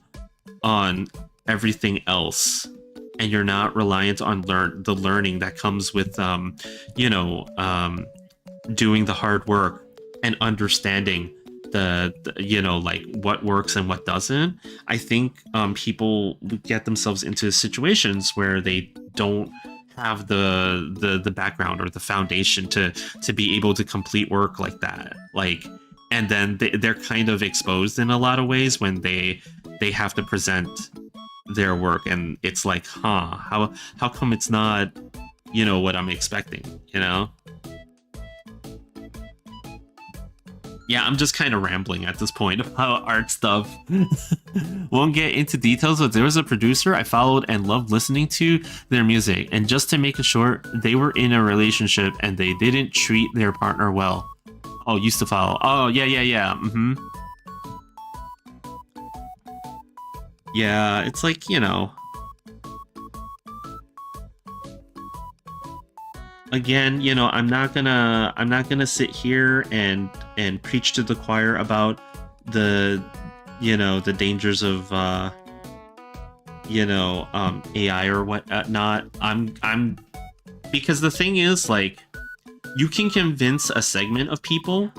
S1: everything else, and you're not reliant on the learning that comes with, you know, doing the hard work and understanding the, you know, like what works and what doesn't, I think people get themselves into situations where they don't have the background or the foundation to be able to complete work like that, like. And then they're kind of exposed in a lot of ways when they have to present their work, and it's like, how come it's not, you know, what I'm expecting, you know? Yeah, I'm just kind of rambling at this point about art stuff. Won't get into details, but there was a producer I followed and loved listening to their music, and just to make it short, they were in a relationship and they didn't treat their partner well. Oh, used to follow. Oh, yeah. Mm-hmm. Yeah, it's like, you know. Again, you know, I'm not gonna sit here and preach to the choir about the, you know, the dangers of you know, AI or whatnot. I'm because the thing is, like, you can convince a segment of people,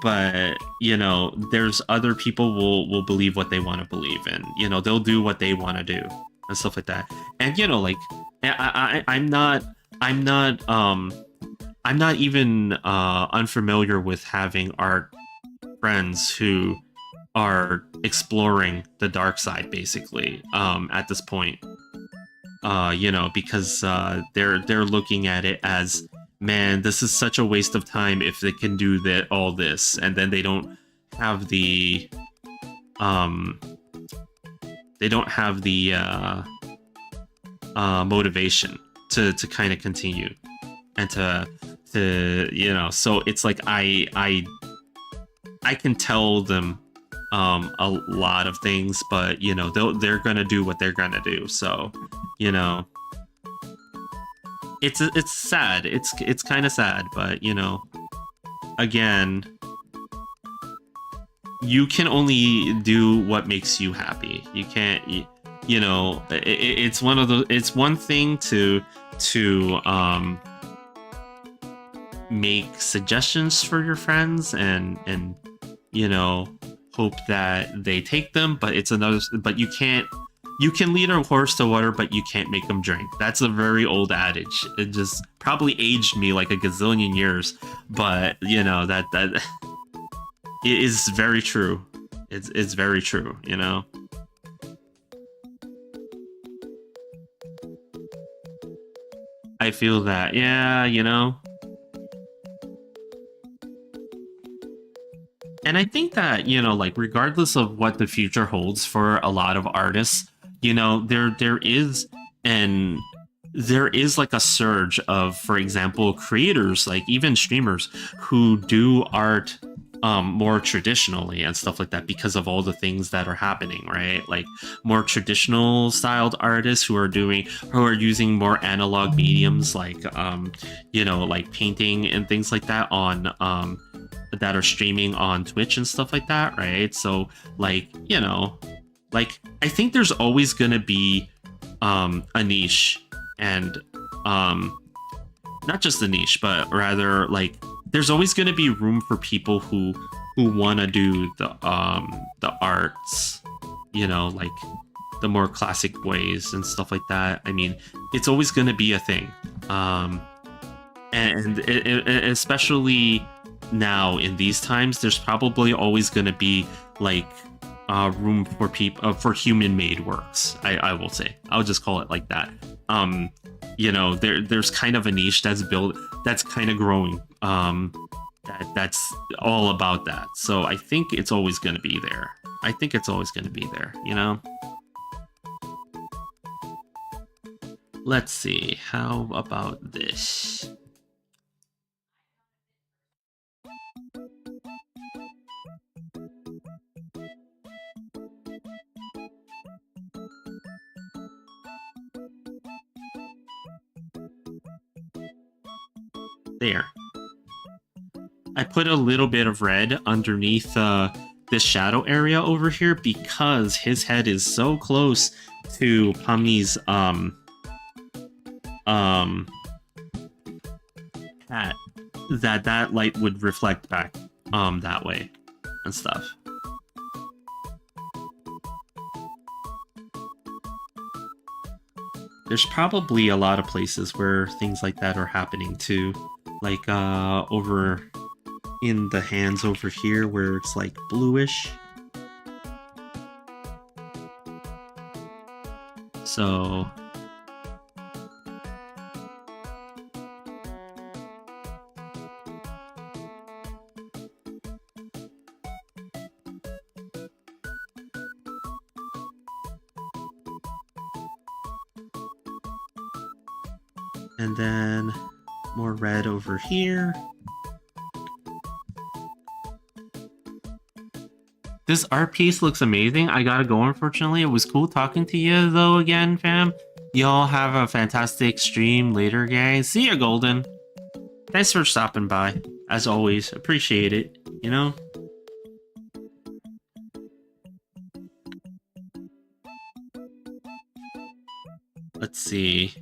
S1: but, you know, there's other people will believe what they want to believe, and, you know, they'll do what they want to do and stuff like that. And, you know, like, I'm not even unfamiliar with having art friends who are exploring the dark side, basically, at this point. You know, because they're looking at it as, man, this is such a waste of time if they can do all this, and then they don't have the motivation to kind of continue and to you know. So it's like I can tell them a lot of things, but, you know, they're gonna do what they're gonna do. So, you know, it's sad. It's kind of sad, but, you know, again, you can only do what makes you happy. You can't, you know, it's one of those. It's one thing to make suggestions for your friends and you know, hope that they take them, but you can lead a horse to water, but you can't make them drink. That's a very old adage. It just probably aged me like a gazillion years, but you know, that it is very true. It's very true, you know. I feel that, yeah, you know. And I think that, you know, like regardless of what the future holds for a lot of artists, you know, there is like a surge of, for example, creators, like even streamers who do art more traditionally and stuff like that because of all the things that are happening, right? Like more traditional styled artists who are using more analog mediums like you know, like painting and things like that on that are streaming on Twitch and stuff like that, right? So like, you know, like I think there's always gonna be a niche, and not just a niche, but rather like there's always going to be room for people who want to do the arts, you know, like the more classic ways and stuff like that. I mean, it's always going to be a thing, and especially now in these times, there's probably always going to be like room for people for human-made works. I will say, I'll just call it like that. You know, there's kind of a niche that's kind of growing. That's all about that. So I think it's always going to be there. You know. Let's see. How about this? There. I put a little bit of red underneath this shadow area over here because his head is so close to Pummy's hat that light would reflect back that way and stuff. There's probably a lot of places where things like that are happening too. Like over in the hands over here where it's like bluish. So and then more red over here. This art piece looks amazing. I gotta go, unfortunately. It was cool talking to you, though, again, fam. Y'all have a fantastic stream later, guys. See ya, Golden. Thanks for stopping by. As always, appreciate it, you know? Let's see.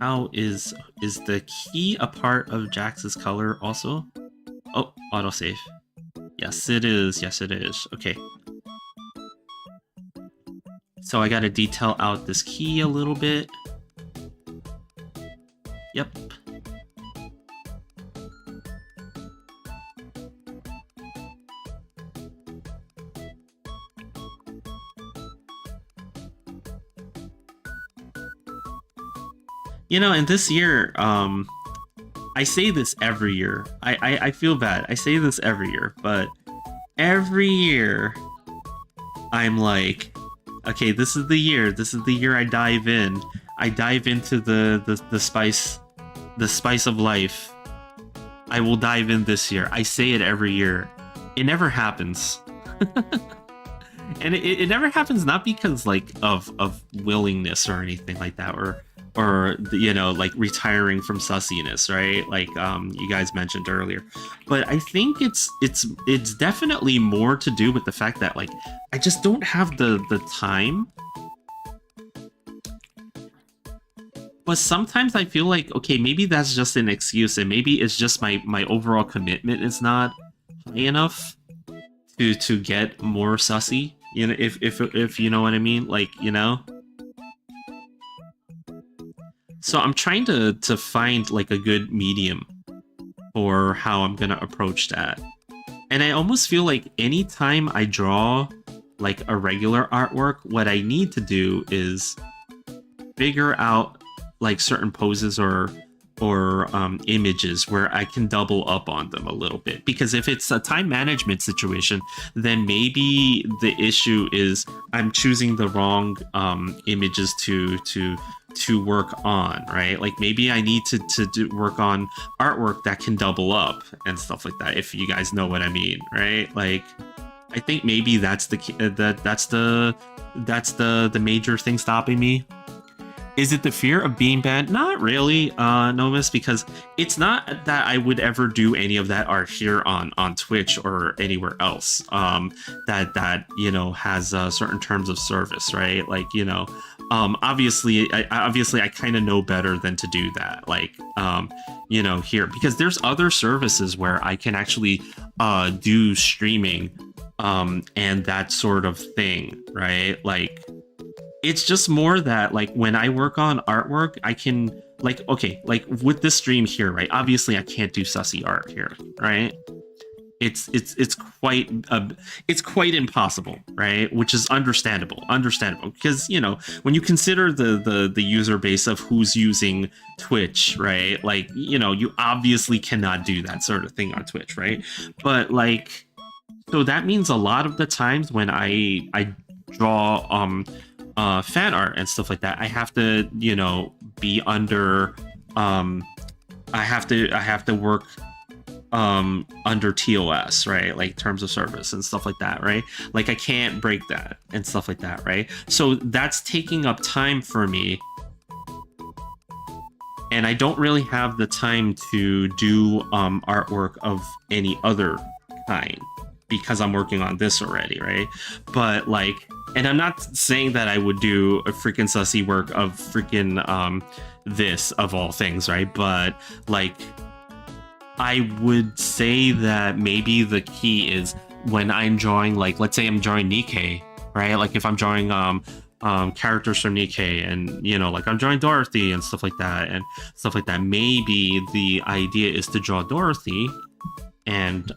S1: How is the key a part of Jax's color also? Oh, autosave. Yes, it is. Yes, it is. Okay. So I gotta detail out this key a little bit. Yep. You know, and this year, I say this every year. I feel bad. I say this every year, but every year I'm like, okay, this is the year. This is the year I dive in. I dive into the spice of life. I will dive in this year. I say it every year. It never happens. And it never happens not because like of willingness or anything like that, or you know, like retiring from sussiness, right? Like you guys mentioned earlier. But I think it's definitely more to do with the fact that like I just don't have the time. But sometimes I feel like, okay, maybe that's just an excuse, and maybe it's just my overall commitment is not high enough to get more sussy. You know, if you know what I mean, like, you know. So I'm trying to find like a good medium for how I'm gonna approach that. And I almost feel like anytime I draw like a regular artwork, what I need to do is figure out like certain poses or images where I can double up on them a little bit. Because if it's a time management situation, then maybe the issue is I'm choosing the wrong images to work on, right? Like maybe I need to work on artwork that can double up and stuff like that, if you guys know what I mean, right? Like I think maybe that's the major thing stopping me. Is it the fear of being banned? Not really, Nomus, because it's not that I would ever do any of that art here on Twitch or anywhere else that you know has certain terms of service, right? Like, you know, obviously I kind of know better than to do that, like you know, here, because there's other services where I can actually do streaming and that sort of thing, right? Like it's just more that like when I work on artwork, I can like, okay, like with this stream here, right? Obviously I can't do sussy art here, right? It's quite impossible, right? Which is understandable because, you know, when you consider the user base of who's using Twitch, right? Like, you know, you obviously cannot do that sort of thing on Twitch, right? But like, so that means a lot of the times when I draw fan art and stuff like that, I have to, you know, be under I have to work under TOS, right? Like terms of service and stuff like that, right? Like I can't break that and stuff like that, right? So that's taking up time for me, and I don't really have the time to do artwork of any other kind because I'm working on this already, right? But like, and I'm not saying that I would do a freaking sussy work of freaking this of all things, right? But like, I would say that maybe the key is when I'm drawing, like, let's say I'm drawing Nikkei, right? Like if I'm drawing characters from Nikkei, and you know, like I'm drawing Dorothy and stuff like that, maybe the idea is to draw Dorothy and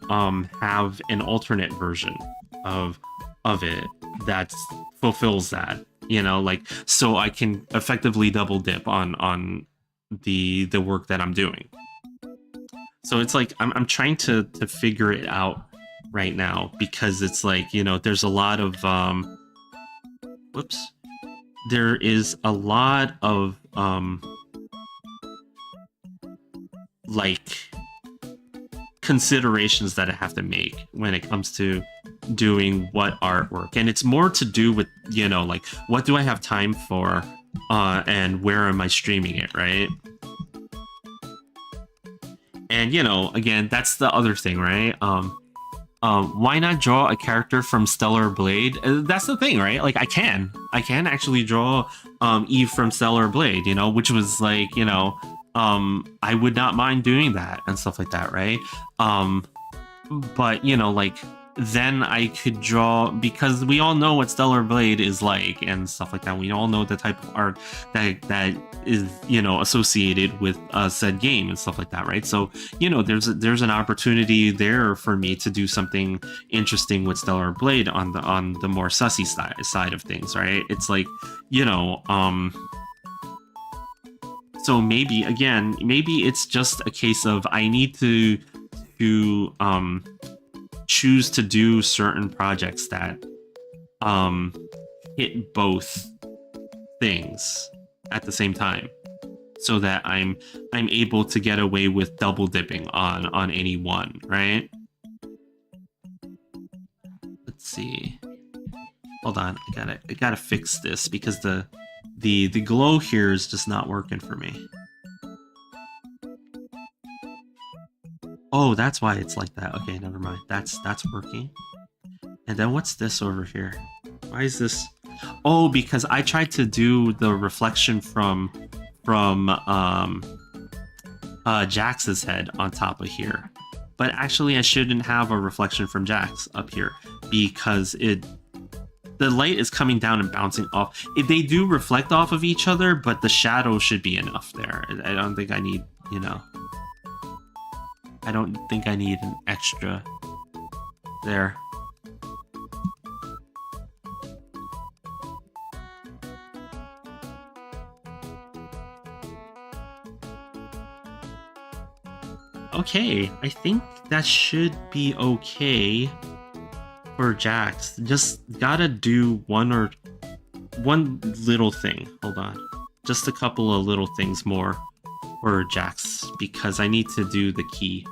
S1: have an alternate version of it that fulfills that, you know, like, so I can effectively double dip on the work that I'm doing. So it's like I'm trying to figure it out right now, because it's like, you know, there's a lot of there is a lot of like considerations that I have to make when it comes to doing what artwork, and it's more to do with, you know, like what do I have time for and where am I streaming it, right? And you know, again, that's the other thing, right? Why not draw a character from Stellar Blade? That's the thing, right? Like I can actually draw Eve from Stellar Blade, you know, which was like, you know, I would not mind doing that and stuff like that, right? But you know, like then I could draw, because we all know what Stellar Blade is like and stuff like that. We all know the type of art that is, you know, associated with said game and stuff like that, right? So, you know, there's an opportunity there for me to do something interesting with Stellar Blade on the more sussy side of things, right? It's like, you know, so maybe it's just a case of I need to choose to do certain projects that hit both things at the same time, so that I'm able to get away with double dipping on any one, right? Let's see. Hold on, I gotta fix this because the glow here is just not working for me. Oh, that's why it's like that. Okay, never mind. That's working. And then what's this over here? Why is this? Oh, because I tried to do the reflection from from Jax's head on top of here. But actually I shouldn't have a reflection from Jax up here because the light is coming down and bouncing off. If they do reflect off of each other, but the shadow should be enough there. I don't think I need, you know, I don't think I need an extra there. Okay, I think that should be okay for Jax. Just gotta do one little thing. Hold on. Just a couple of little things more for Jax because I need to do the key.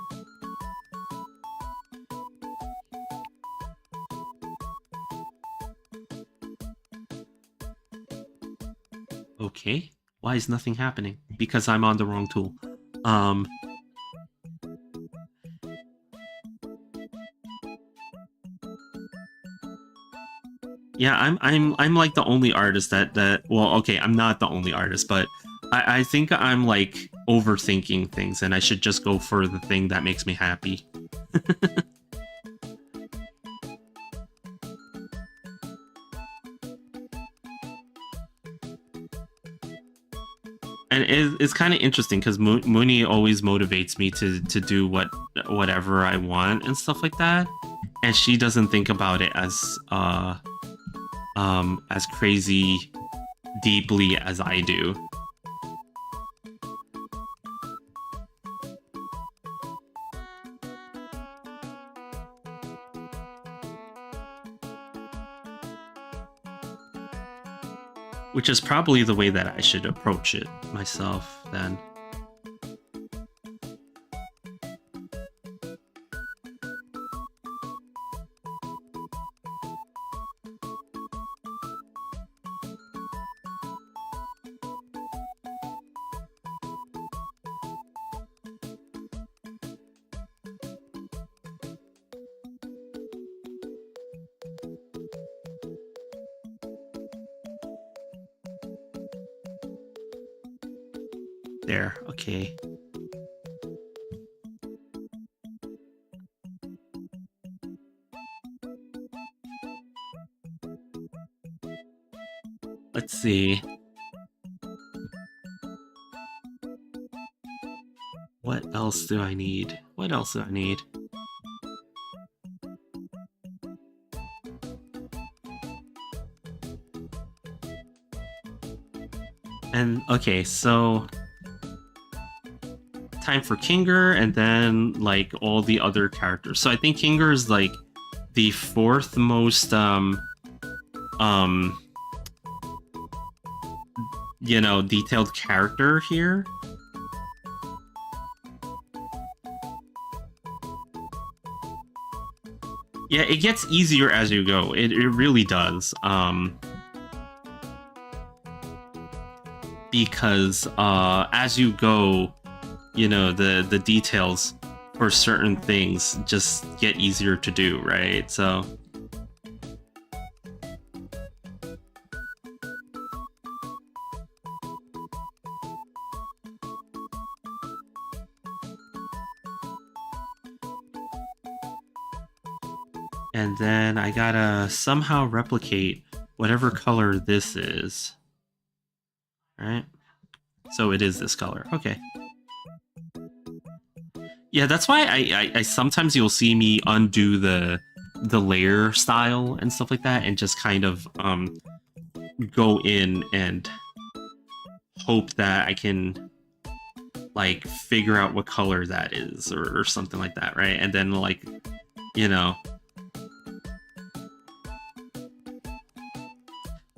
S1: Okay, why is nothing happening? Because I'm on the wrong tool. Yeah, I'm like the only artist that well, okay, I'm not the only artist, but I think I'm like overthinking things and I should just go for the thing that makes me happy. And it's kind of interesting because Mooney always motivates me to do whatever I want and stuff like that, and she doesn't think about it as crazy deeply as I do. Which is probably the way that I should approach it myself, then. There, okay. Let's see. What else do I need? What else do I need? And okay, so time for Kinger and then like all the other characters. So I think Kinger is like the fourth most you know, detailed character here. Yeah, it gets easier as you go. It really does. Because as you go, you know, the details for certain things just get easier to do, right? So and then I gotta somehow replicate whatever color this is. Right? So it is this color. Okay. Yeah, that's why I sometimes you'll see me undo the layer style and stuff like that and just kind of go in and hope that I can like figure out what color that is or something like that, right? And then like, you know,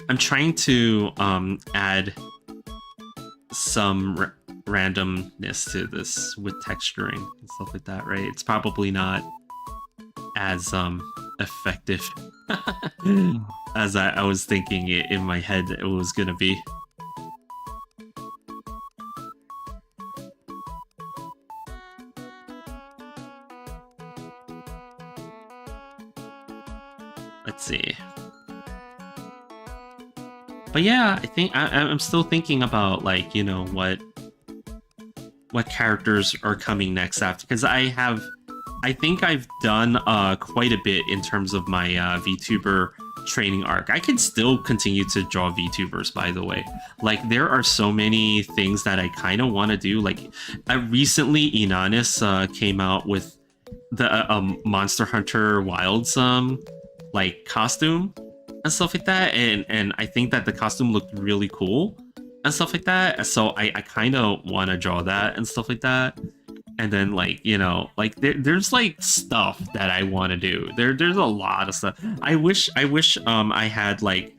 S1: I'm trying to add some randomness to this with texturing and stuff like that, right? It's probably not as effective as I was thinking it in my head it was gonna be. Let's see. But yeah, I think I'm still thinking about like, you know, what characters are coming next after, because I think I've done quite a bit in terms of my VTuber training arc. I can still continue to draw VTubers, by the way. Like, there are so many things that I kind of want to do. Like, recently Inanis came out with the Monster Hunter Wilds like costume and stuff like that, and I think that the costume looked really cool and stuff like that. So I kind of want to draw that and stuff like that. And then, like, you know, like there's like stuff that I want to do. There's a lot of stuff. I wish I had like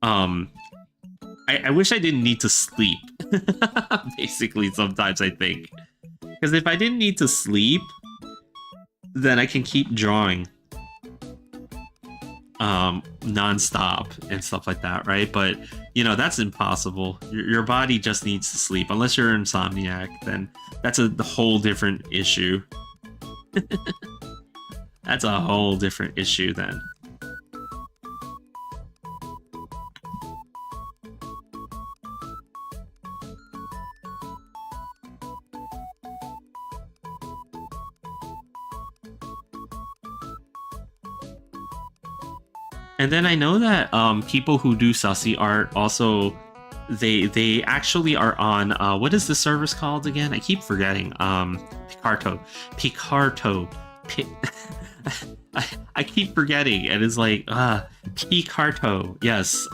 S1: I wish I didn't need to sleep. Basically, sometimes I think, because if I didn't need to sleep, then I can keep drawing non-stop and stuff like that, right? But you know, that's impossible. Your body just needs to sleep. Unless you're an insomniac, then that's a whole different issue. That's a whole different issue then. And then I know that people who do sussy art also, they actually are on what is the service called again? I keep forgetting. Picarto. I keep forgetting, and it's like Picarto. Yes.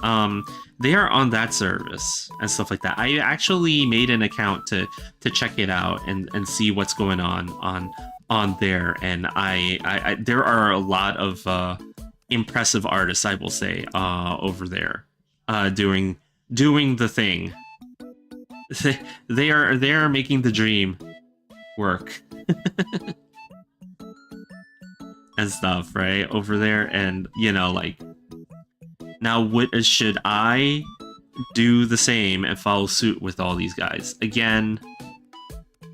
S1: They are on that service and stuff like that. I actually made an account to check it out and see what's going on there, and I there are a lot of impressive artists, I will say, over there, doing the thing. They are making the dream work. And stuff, right, over there. And you know, like, now what should I do the same and follow suit with all these guys? Again,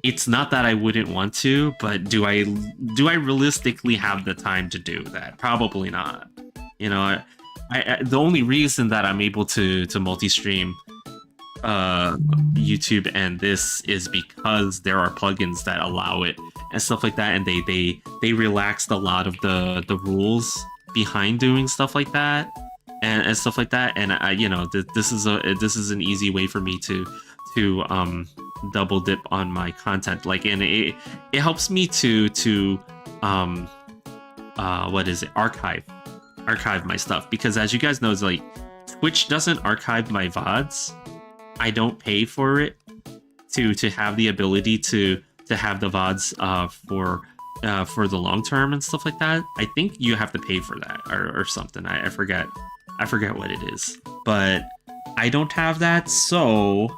S1: it's not that I wouldn't want to, but do I realistically have the time to do that? Probably not. You know, I the only reason that I'm able to multi-stream YouTube and this is because there are plugins that allow it and stuff like that, and they relaxed a lot of the rules behind doing stuff like that and stuff like that. And I, you know, this is an easy way for me to double dip on my content, like, and it helps me to what is it, archive my stuff, because as you guys know, it's like Twitch doesn't archive my VODs. I don't pay for it to have the ability to have the VODs for the long term and stuff like that. I think you have to pay for that or something. I forget what it is, but I don't have that, so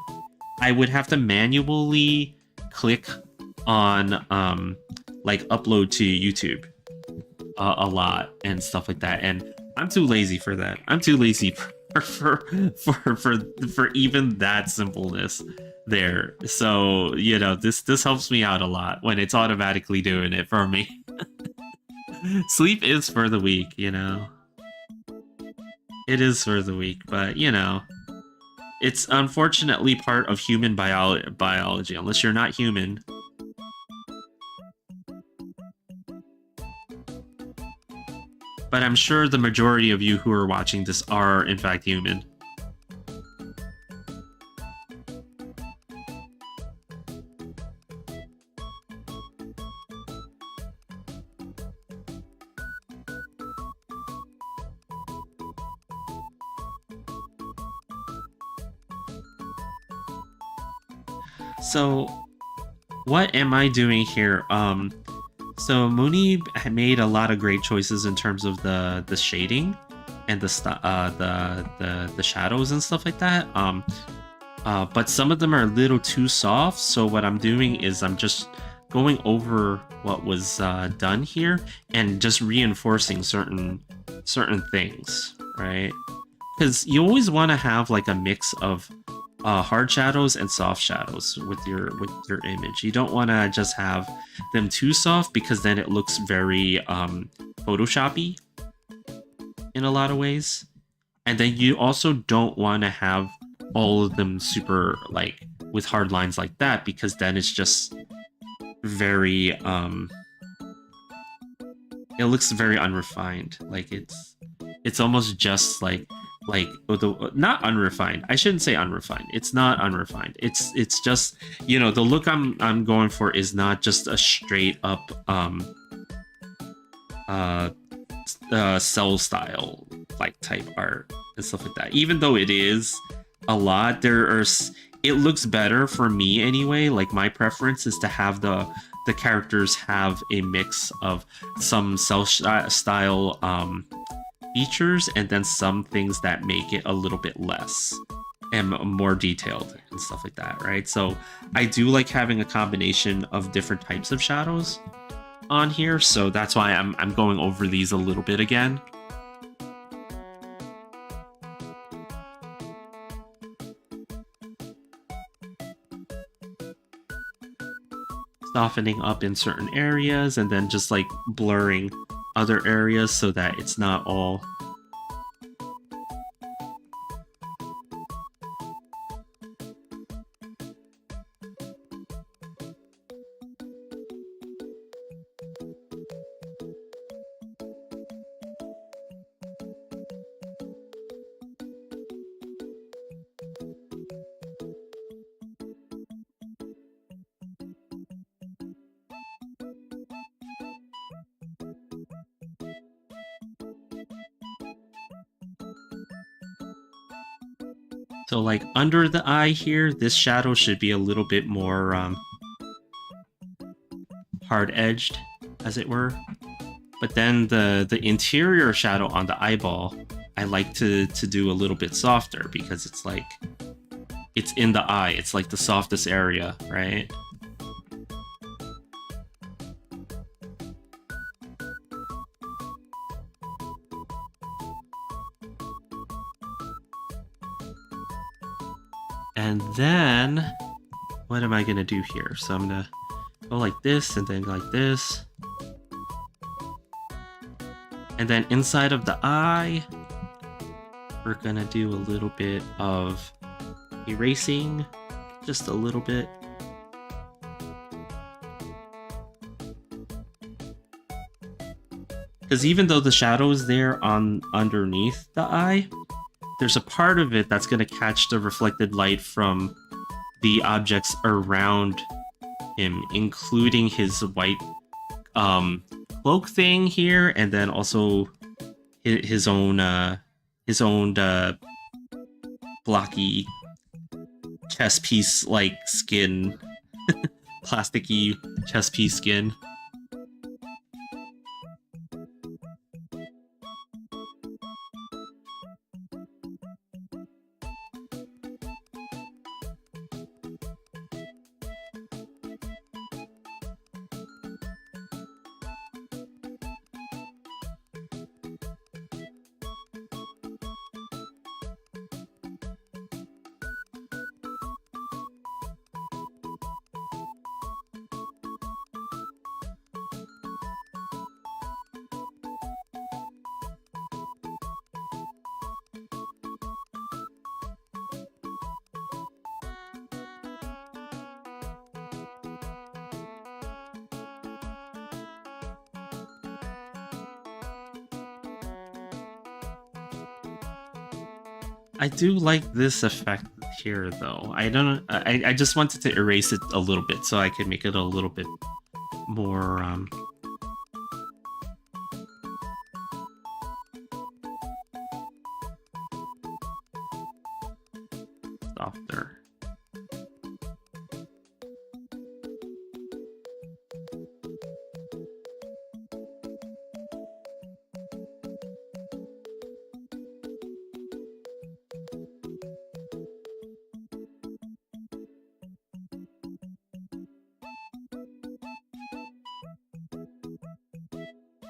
S1: I would have to manually click on like upload to YouTube a lot and stuff like that, and I'm too lazy for that. I'm too lazy for even that simpleness there. So, you know, this helps me out a lot when it's automatically doing it for me. Sleep is for the weak, you know. It is for the weak, but you know, it's unfortunately part of human biology. Unless you're not human. But I'm sure the majority of you who are watching this are, in fact, human. So, what am I doing here? So Mooney made a lot of great choices in terms of the shading and the shadows and stuff like that. But some of them are a little too soft. So what I'm doing is I'm just going over what was done here and just reinforcing certain things, right? Because you always want to have like a mix of hard shadows and soft shadows with your image. You don't want to just have them too soft, because then it looks very photoshoppy in a lot of ways. And then you also don't want to have all of them super like with hard lines like that, because then it's just very it looks very unrefined. Like it's almost just like not unrefined. I shouldn't say unrefined. It's not unrefined. It's just, you know, the look I'm going for is not just a straight up cell style like type art and stuff like that. Even though it is a lot, it looks better for me anyway. Like my preference is to have the characters have a mix of some cell style features and then some things that make it a little bit less and more detailed and stuff like that, right? So I do like having a combination of different types of shadows on here, so that's why I'm going over these a little bit again. Softening up in certain areas and then just like blurring other areas so that it's not all so like under the eye here, this shadow should be a little bit more hard-edged, as it were. But then the interior shadow on the eyeball, I like to do a little bit softer because it's like it's in the eye. It's like the softest area, right? And then, what am I going to do here? So I'm going to go like this and then like this. And then inside of the eye, we're going to do a little bit of erasing, just a little bit. Because even though the shadow is there on underneath the eye, there's a part of it that's going to catch the reflected light from the objects around him, including his white cloak thing here, and then also his own blocky chest piece like skin, plasticky chest piece skin. I do like this effect here, though. I just wanted to erase it a little bit so I could make it a little bit more softer.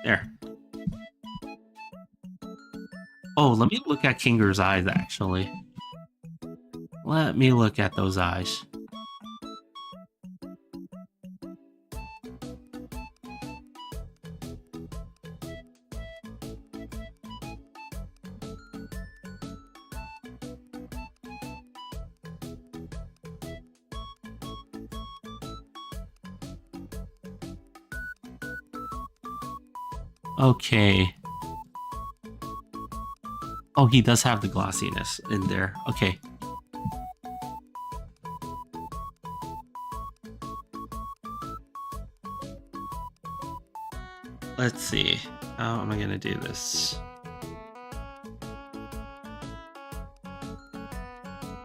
S1: There. Oh, let me look at Kinger's eyes, actually. Let me look at those eyes. Okay. Oh, he does have the glossiness in there. Okay. Let's see. How am I gonna do this?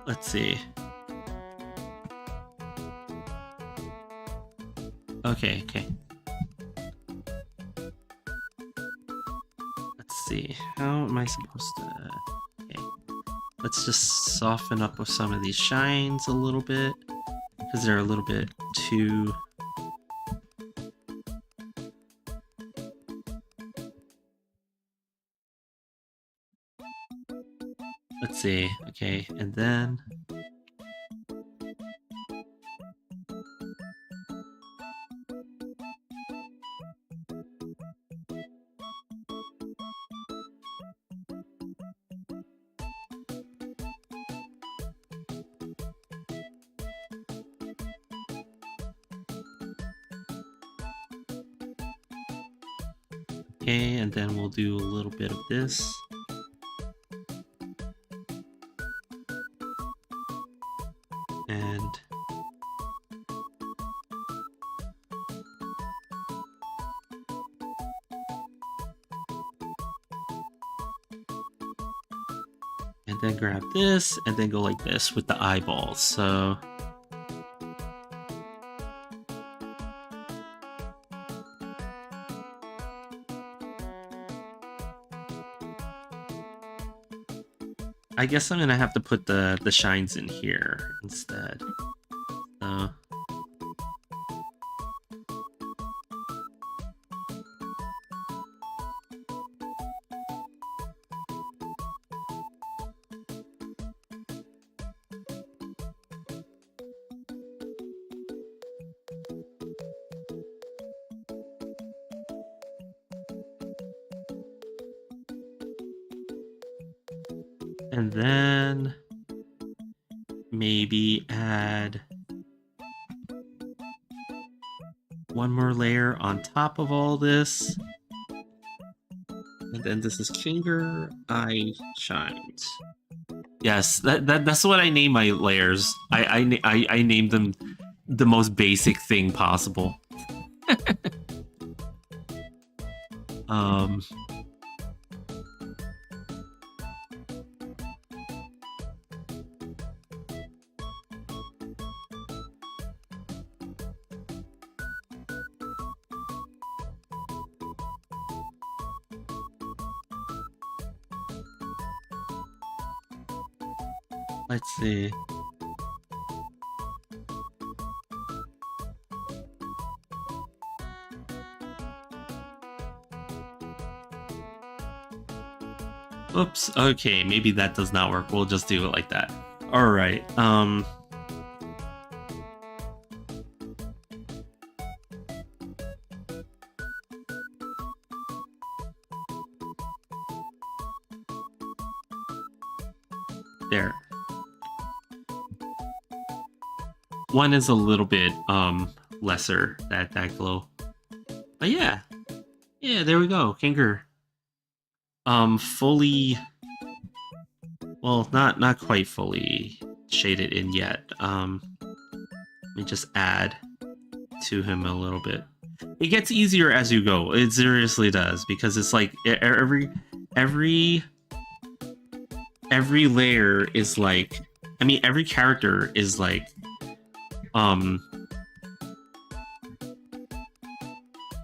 S1: Let's see. Okay. Let's see. How am I supposed to... Okay. Let's just soften up with some of these shines a little bit, because they're a little bit too... Let's see. Okay, and then... Okay, and then we'll do a little bit of this. And then grab this, and then go like this with the eyeballs. So I guess I'm gonna have to put the shines in here instead. So and then maybe add one more layer on top of all this. And then this is Finger Eye Shines. Yes, that's what I name my layers. I name them the most basic thing possible. Let's see. Oops, okay, maybe that does not work. We'll just do it like that. Alright, there. One is a little bit lesser, that glow. But yeah, there we go. Kinger fully, well, not quite fully shaded in yet. Let me just add to him a little bit. It gets easier as you go. It seriously does, because it's like every layer is like, I mean, every character is like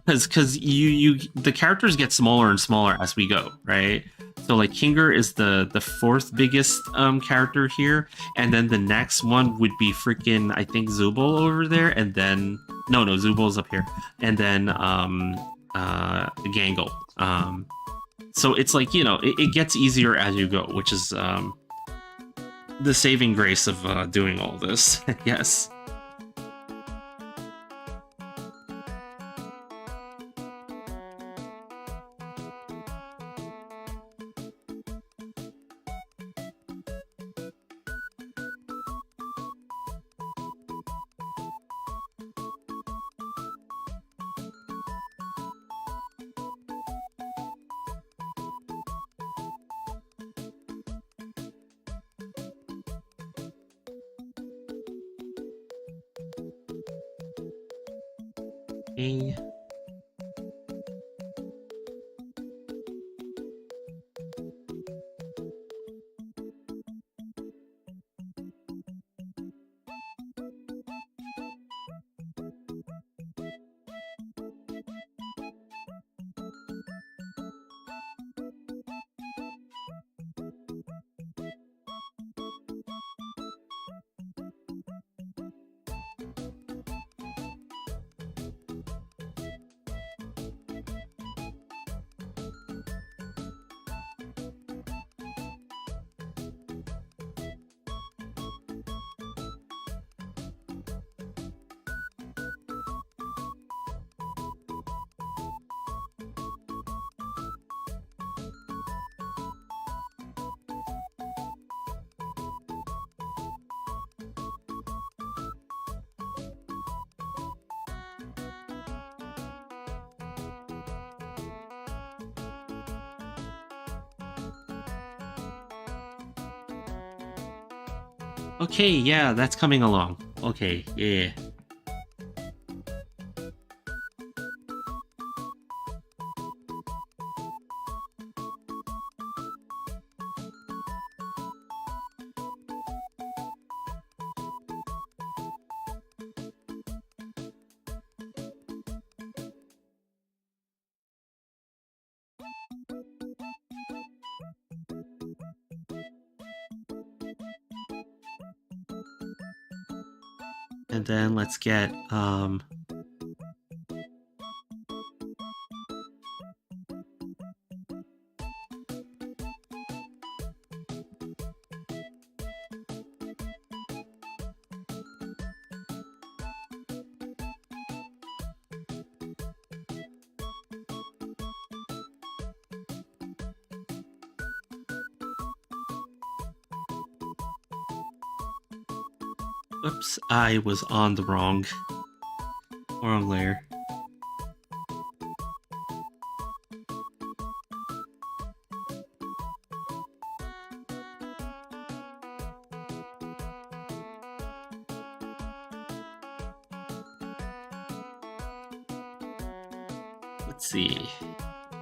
S1: because you the characters get smaller and smaller as we go, right? So like Kinger is the fourth biggest character here, and then the next one would be freaking, I think, Zubul over there, and then no Zubul's up here, and then Gangle. So it's like, you know, it gets easier as you go, which is the saving grace of doing all this. Yes. Okay. Okay, yeah, that's coming along. Okay, yeah. And then let's get oops, I was on the wrong layer. Let's see.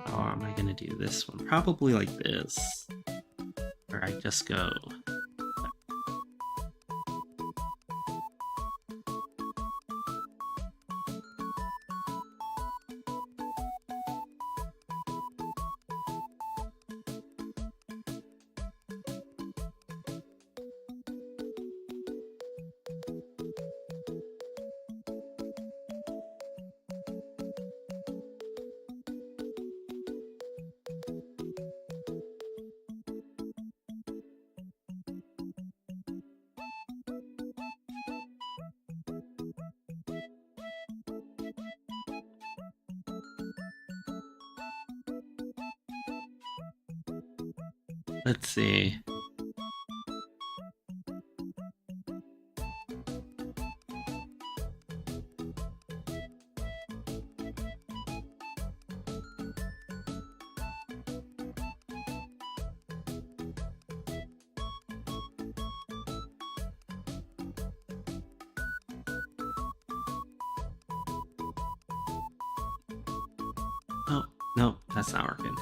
S1: How am I gonna do this one? Probably like this. Where I just go. Let's see. Oh, no, that's not working.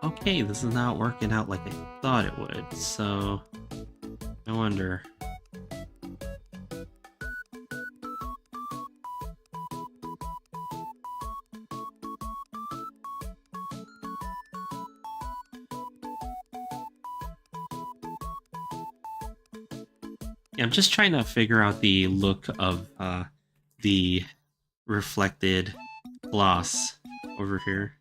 S1: Okay, this is not working out like I thought it would, so I wonder. Yeah, I'm just trying to figure out the look of the reflected gloss over here.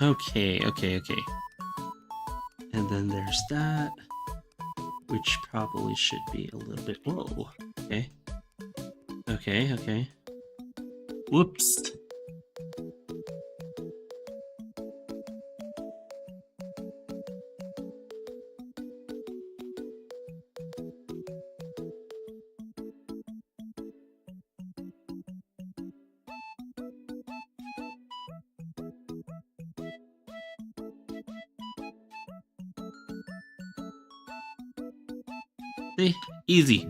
S1: Okay, okay, okay. And then there's that, which probably should be a little bit... Whoa. Okay. Okay, okay. Whoops. See? Easy.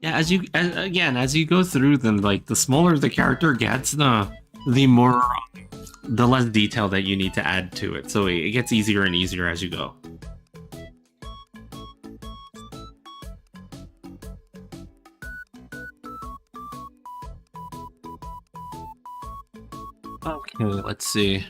S1: Yeah, as you go through them, like, the smaller the character gets, the more, the less detail that you need to add to it. So it gets easier and easier as you go. Okay, let's see.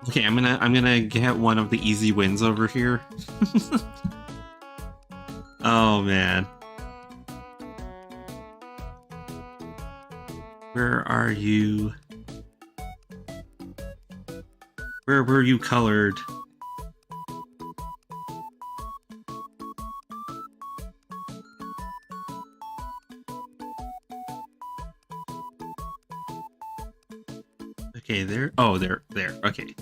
S1: Okay, I'm gonna get one of the easy wins over here. Oh man. Where are you? Where were you colored? Okay, there. Oh, there. Okay.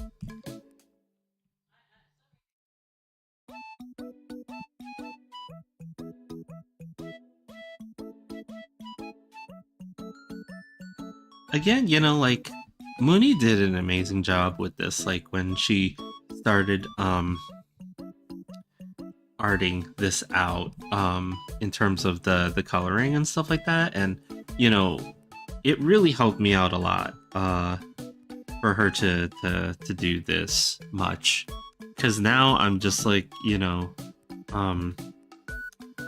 S1: Again, like, Mooney did an amazing job with this, like, when she started arting this out in terms of the coloring and stuff like that, and it really helped me out a lot for her to do this much, because now I'm just like,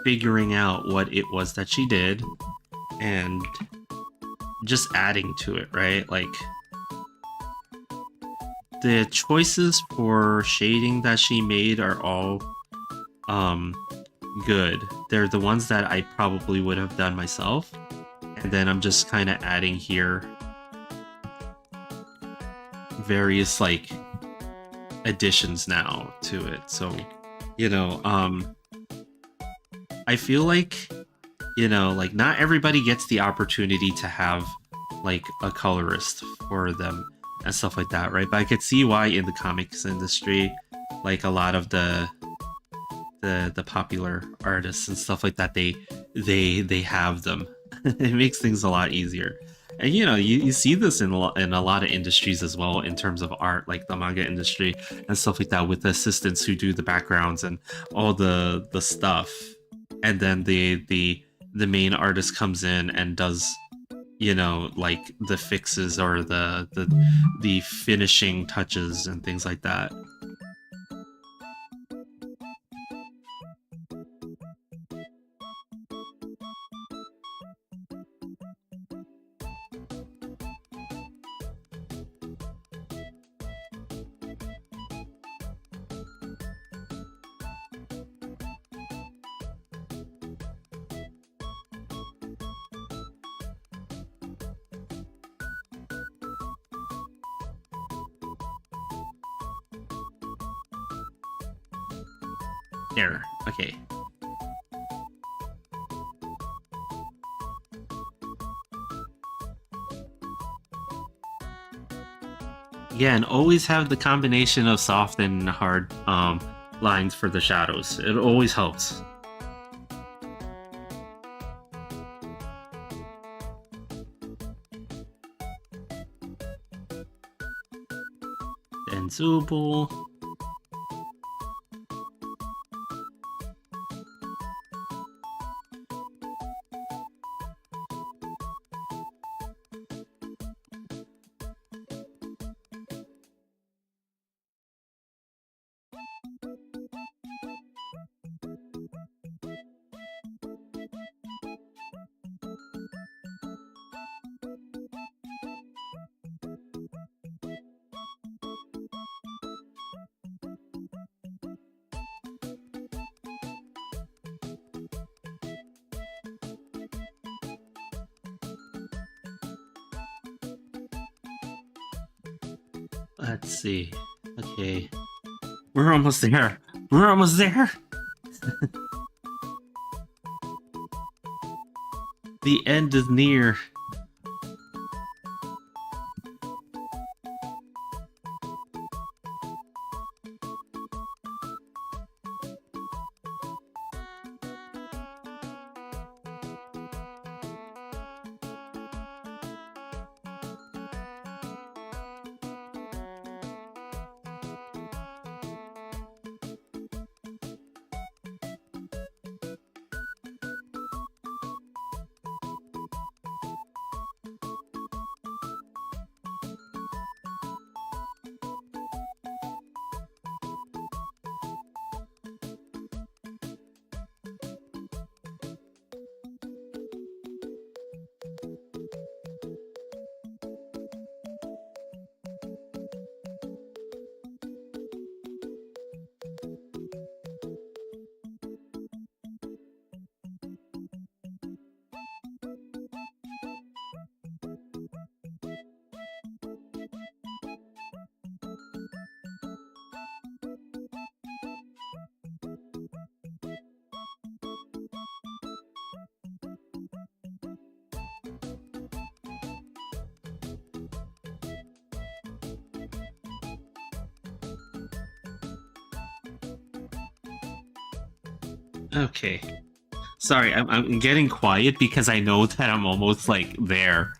S1: figuring out what it was that she did and just adding to it, right? Like, the choices for shading that she made are all good. They're the ones that I probably would have done myself, and then I'm just kind of adding here various, like, additions now to it. So I feel like, like, not everybody gets the opportunity to have, like, a colorist for them and stuff like that, right? But I could see why in the comics industry, like, a lot of the popular artists and stuff like that, they have them. It makes things a lot easier. And you see this in a lot of industries as well, in terms of art, like the manga industry and stuff like that, with the assistants who do the backgrounds and all the stuff, and then the main artist comes in and does, like, the fixes or the finishing touches and things like that. There. Okay. Again, always have the combination of soft and hard lines for the shadows. It always helps. And Zubul. Let's see. Okay. We're almost there. We're almost there. The end is near. Okay. Sorry, I'm getting quiet because I know that I'm almost like there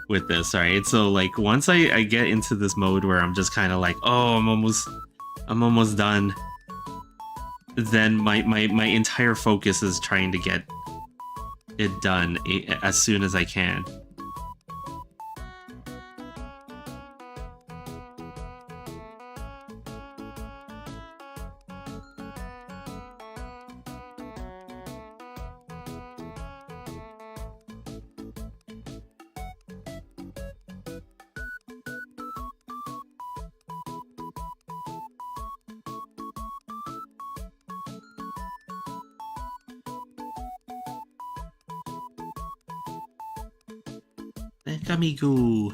S1: with this, right? So like once I get into this mode where I'm just kind of like, oh, I'm almost done. Then my entire focus is trying to get it done as soon as I can. Amigo.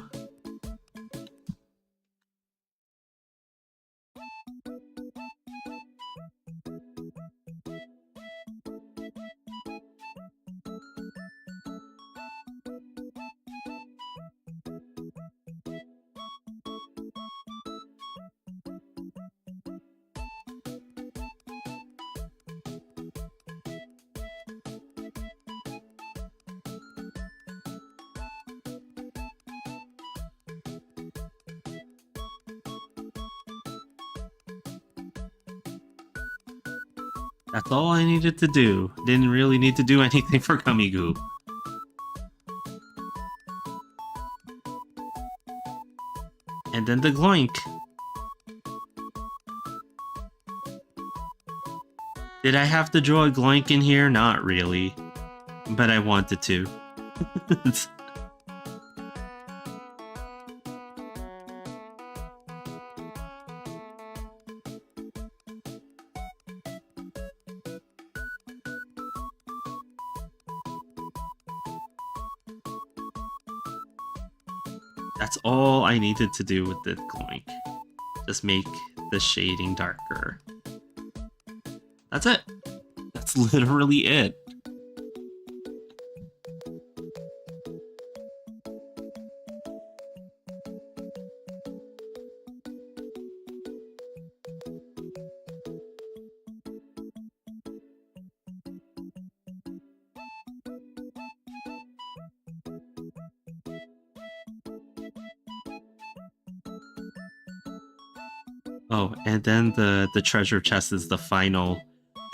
S1: That's all I needed to do. Didn't really need to do anything for Kamigoo. And then the gloink. Did I have to draw a gloink in here? Not really. But I wanted to. That's all I needed to do with the gloink. Just make the shading darker. That's it. That's literally it. Oh, and then the treasure chest is the final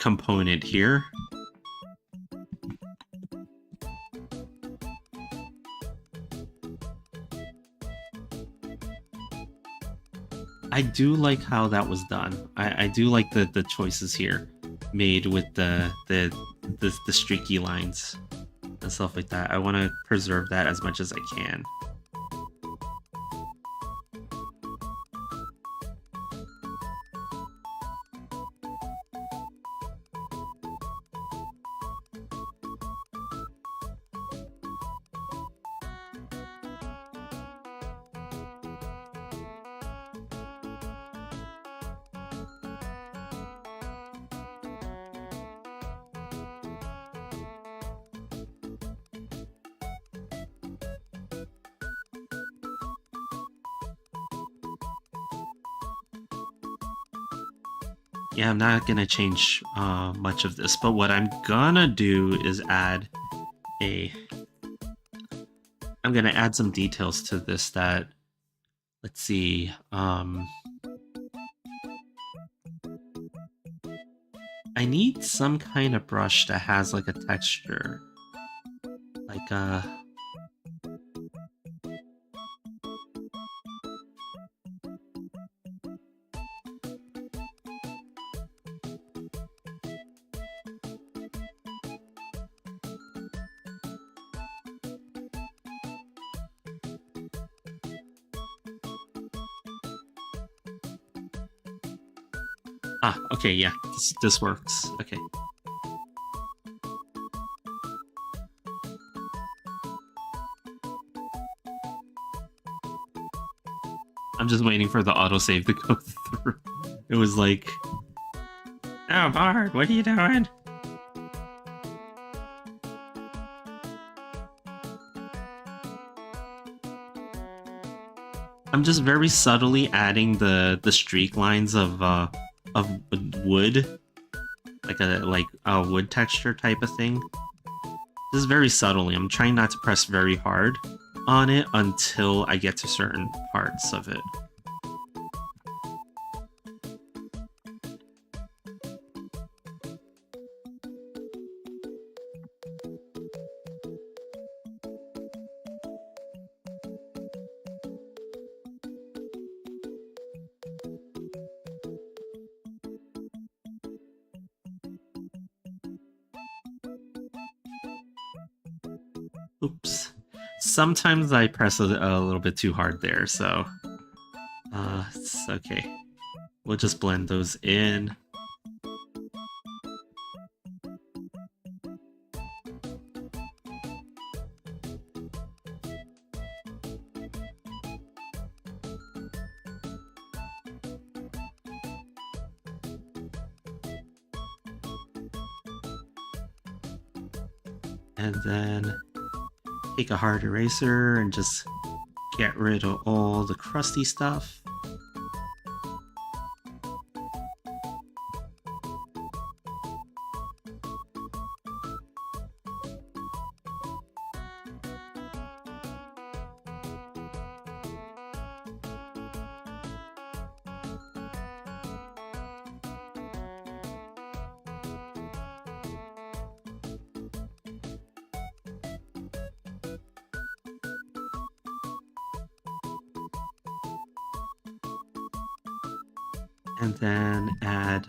S1: component here. I do like how that was done. I do like the choices here made with the streaky lines and stuff like that. I want to preserve that as much as I can. Yeah, I'm not gonna change much of this, but what I'm gonna do is I'm gonna add some details to this that, let's see, I need some kind of brush that has like a texture, like okay, yeah, this works. Okay. I'm just waiting for the autosave to go through. It was like, oh, Bard, what are you doing? I'm just very subtly adding the streak lines of wood, like a wood texture type of thing. Just very subtly. I'm trying not to press very hard on it until I get to certain parts of it. Oops. Sometimes I press a little bit too hard there, so it's okay. We'll just blend those in. And then take a hard eraser and just get rid of all the crusty stuff. And then add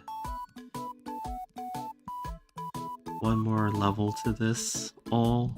S1: one more level to this all.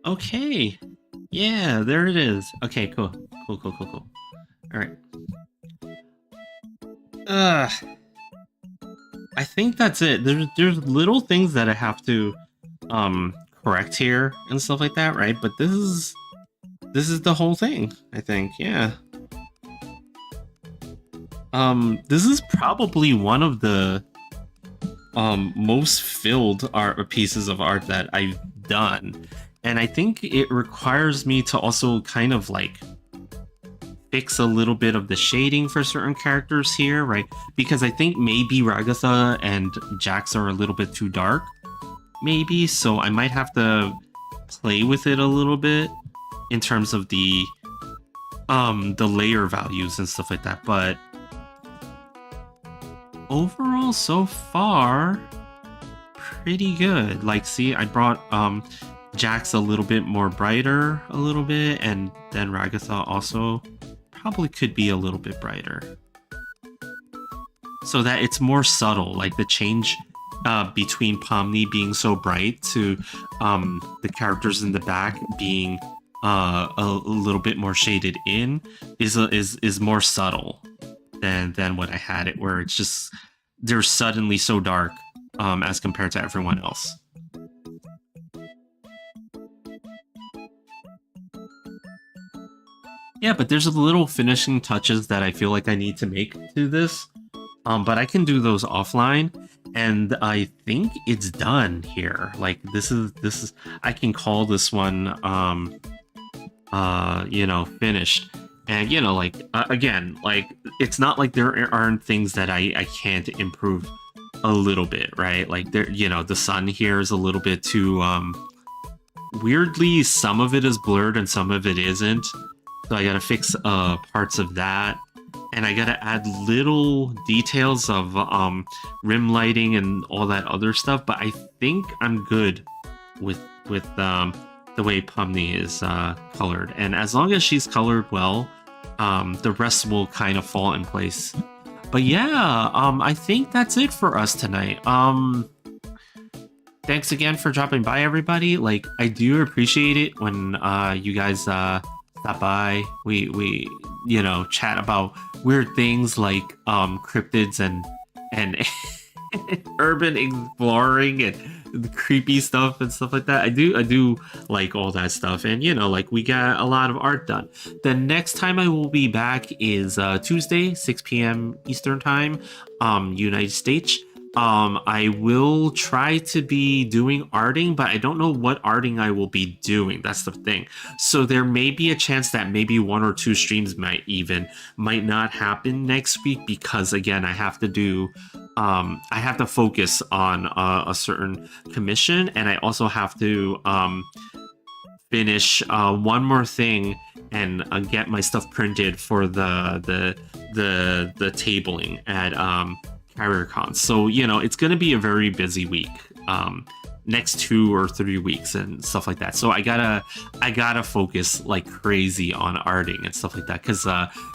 S1: Okay. Yeah, there it is. Okay, cool. Cool. All right. I think that's it. There's little things that I have to correct here and stuff like that, right? But this is the whole thing, I think. Yeah. This is probably one of the most filled pieces of art that I've done, and I think it requires me to also kind of like fix a little bit of the shading for certain characters here, right? Because I think maybe Ragatha and Jax are a little bit too dark, maybe, so I might have to play with it a little bit in terms of the layer values and stuff like that. But overall, so far, pretty good. Like, see, I brought Jax a little bit more brighter, a little bit, and then Ragatha also probably could be a little bit brighter, so that it's more subtle, like the change between Pomni being so bright to the characters in the back being a little bit more shaded in is more subtle than what I had it, where it's just they're suddenly so dark as compared to everyone else. Yeah, but there's a little finishing touches that I feel like I need to make to this, but I can do those offline, and I think it's done here. Like, this is I can call this one you know, finished. And, you know, like, again, like, it's not like there aren't things that I can't improve a little bit, right? Like, there, you know, the sun here is a little bit too weirdly, some of it is blurred and some of it isn't. So I gotta fix parts of that, and I gotta add little details of rim lighting and all that other stuff. But I think I'm good with the way Pomni is colored, and as long as she's colored well, the rest will kind of fall in place. But yeah, I think that's it for us tonight. Thanks again for dropping by, everybody. Like, I do appreciate it when you guys stop by. We you know, chat about weird things like cryptids and urban exploring and creepy stuff and stuff like that. I do like all that stuff, and you know, like, we got a lot of art done. The next time I will be back is Tuesday, 6 p.m. Eastern time, United States. I will try to be doing arting, but I don't know what arting I will be doing. That's the thing. So there may be a chance that maybe 1 or 2 streams might not happen next week, because again, I have to do I have to focus on a certain commission, and I also have to finish one more thing and get my stuff printed for the tabling at CarrierCon. So, you know, it's going to be a very busy week, next 2 or 3 weeks and stuff like that. So I gotta focus like crazy on arting and stuff like that, because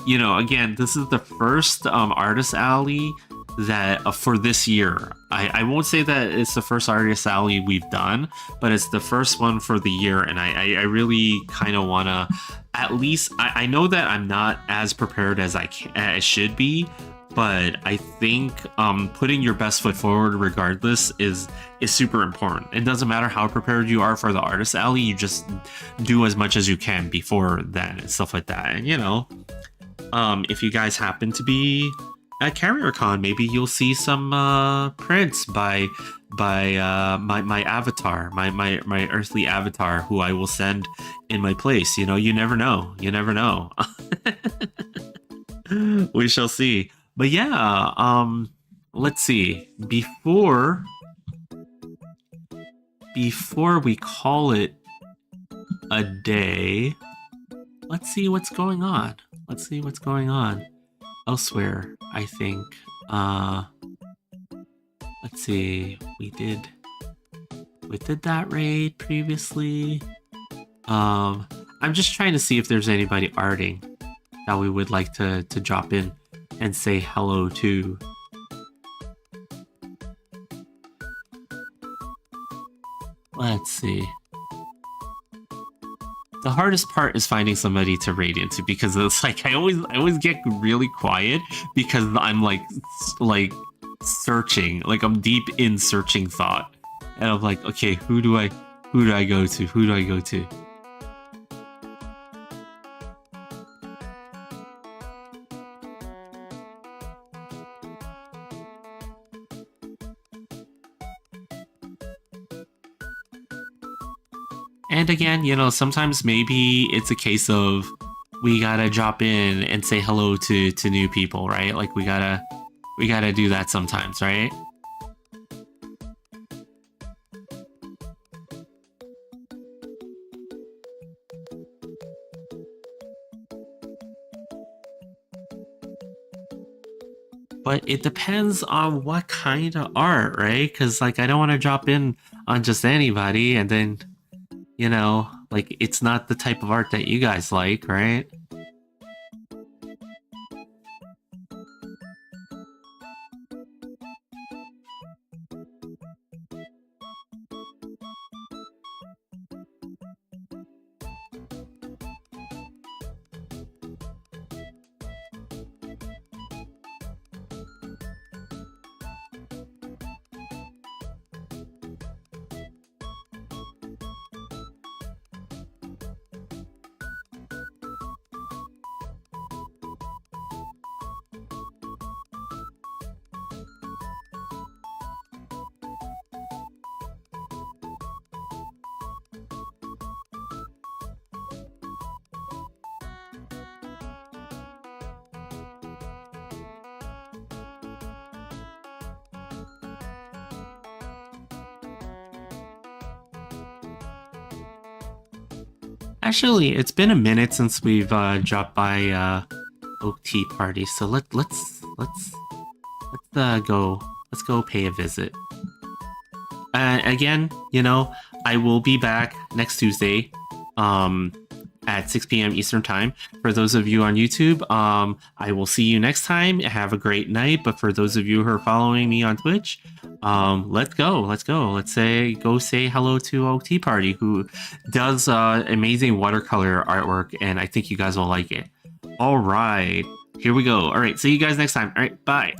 S1: you know, again, this is the first artist alley that for this year. I won't say that it's the first artist alley we've done, but it's the first one for the year, and I really kind of want to, at least, I know that I'm not as prepared as I should be, but I think putting your best foot forward regardless is super important. It doesn't matter how prepared you are for the artist alley, you just do as much as you can before then and stuff like that. And you know, if you guys happen to be at CarrierCon, maybe you'll see some prints by my avatar, my earthly avatar, who I will send in my place. You know, you never know. We shall see. But yeah, let's see. Before we call it a day, let's see what's going on. Elsewhere, I think. Let's see. We did that raid previously. I'm just trying to see if there's anybody arting that we would like to drop in and say hello to. Let's see. The hardest part is finding somebody to raid into, because it's like I always get really quiet because I'm like searching, like I'm deep in searching thought, and I'm like, okay, who do I Who do I go to? Who do I go to? And again, you know, sometimes maybe it's a case of we gotta drop in and say hello to new people, right? Like we gotta do that sometimes, right? But it depends on what kind of art, right? Because like I don't want to drop in on just anybody and then, you know, like it's not the type of art that you guys like, right? Actually, it's been a minute since we've dropped by Oak Tea Party, so let's go pay a visit. Again, you know, I will be back next Tuesday, at 6 p.m. Eastern Time. For those of you on YouTube, I will see you next time. Have a great night. But for those of you who are following me on Twitch, let's go. Let's go say hello to Oak Tea Party, who does amazing watercolor artwork, and I think you guys will like it. All right, here we go. All right, see you guys next time. All right, bye.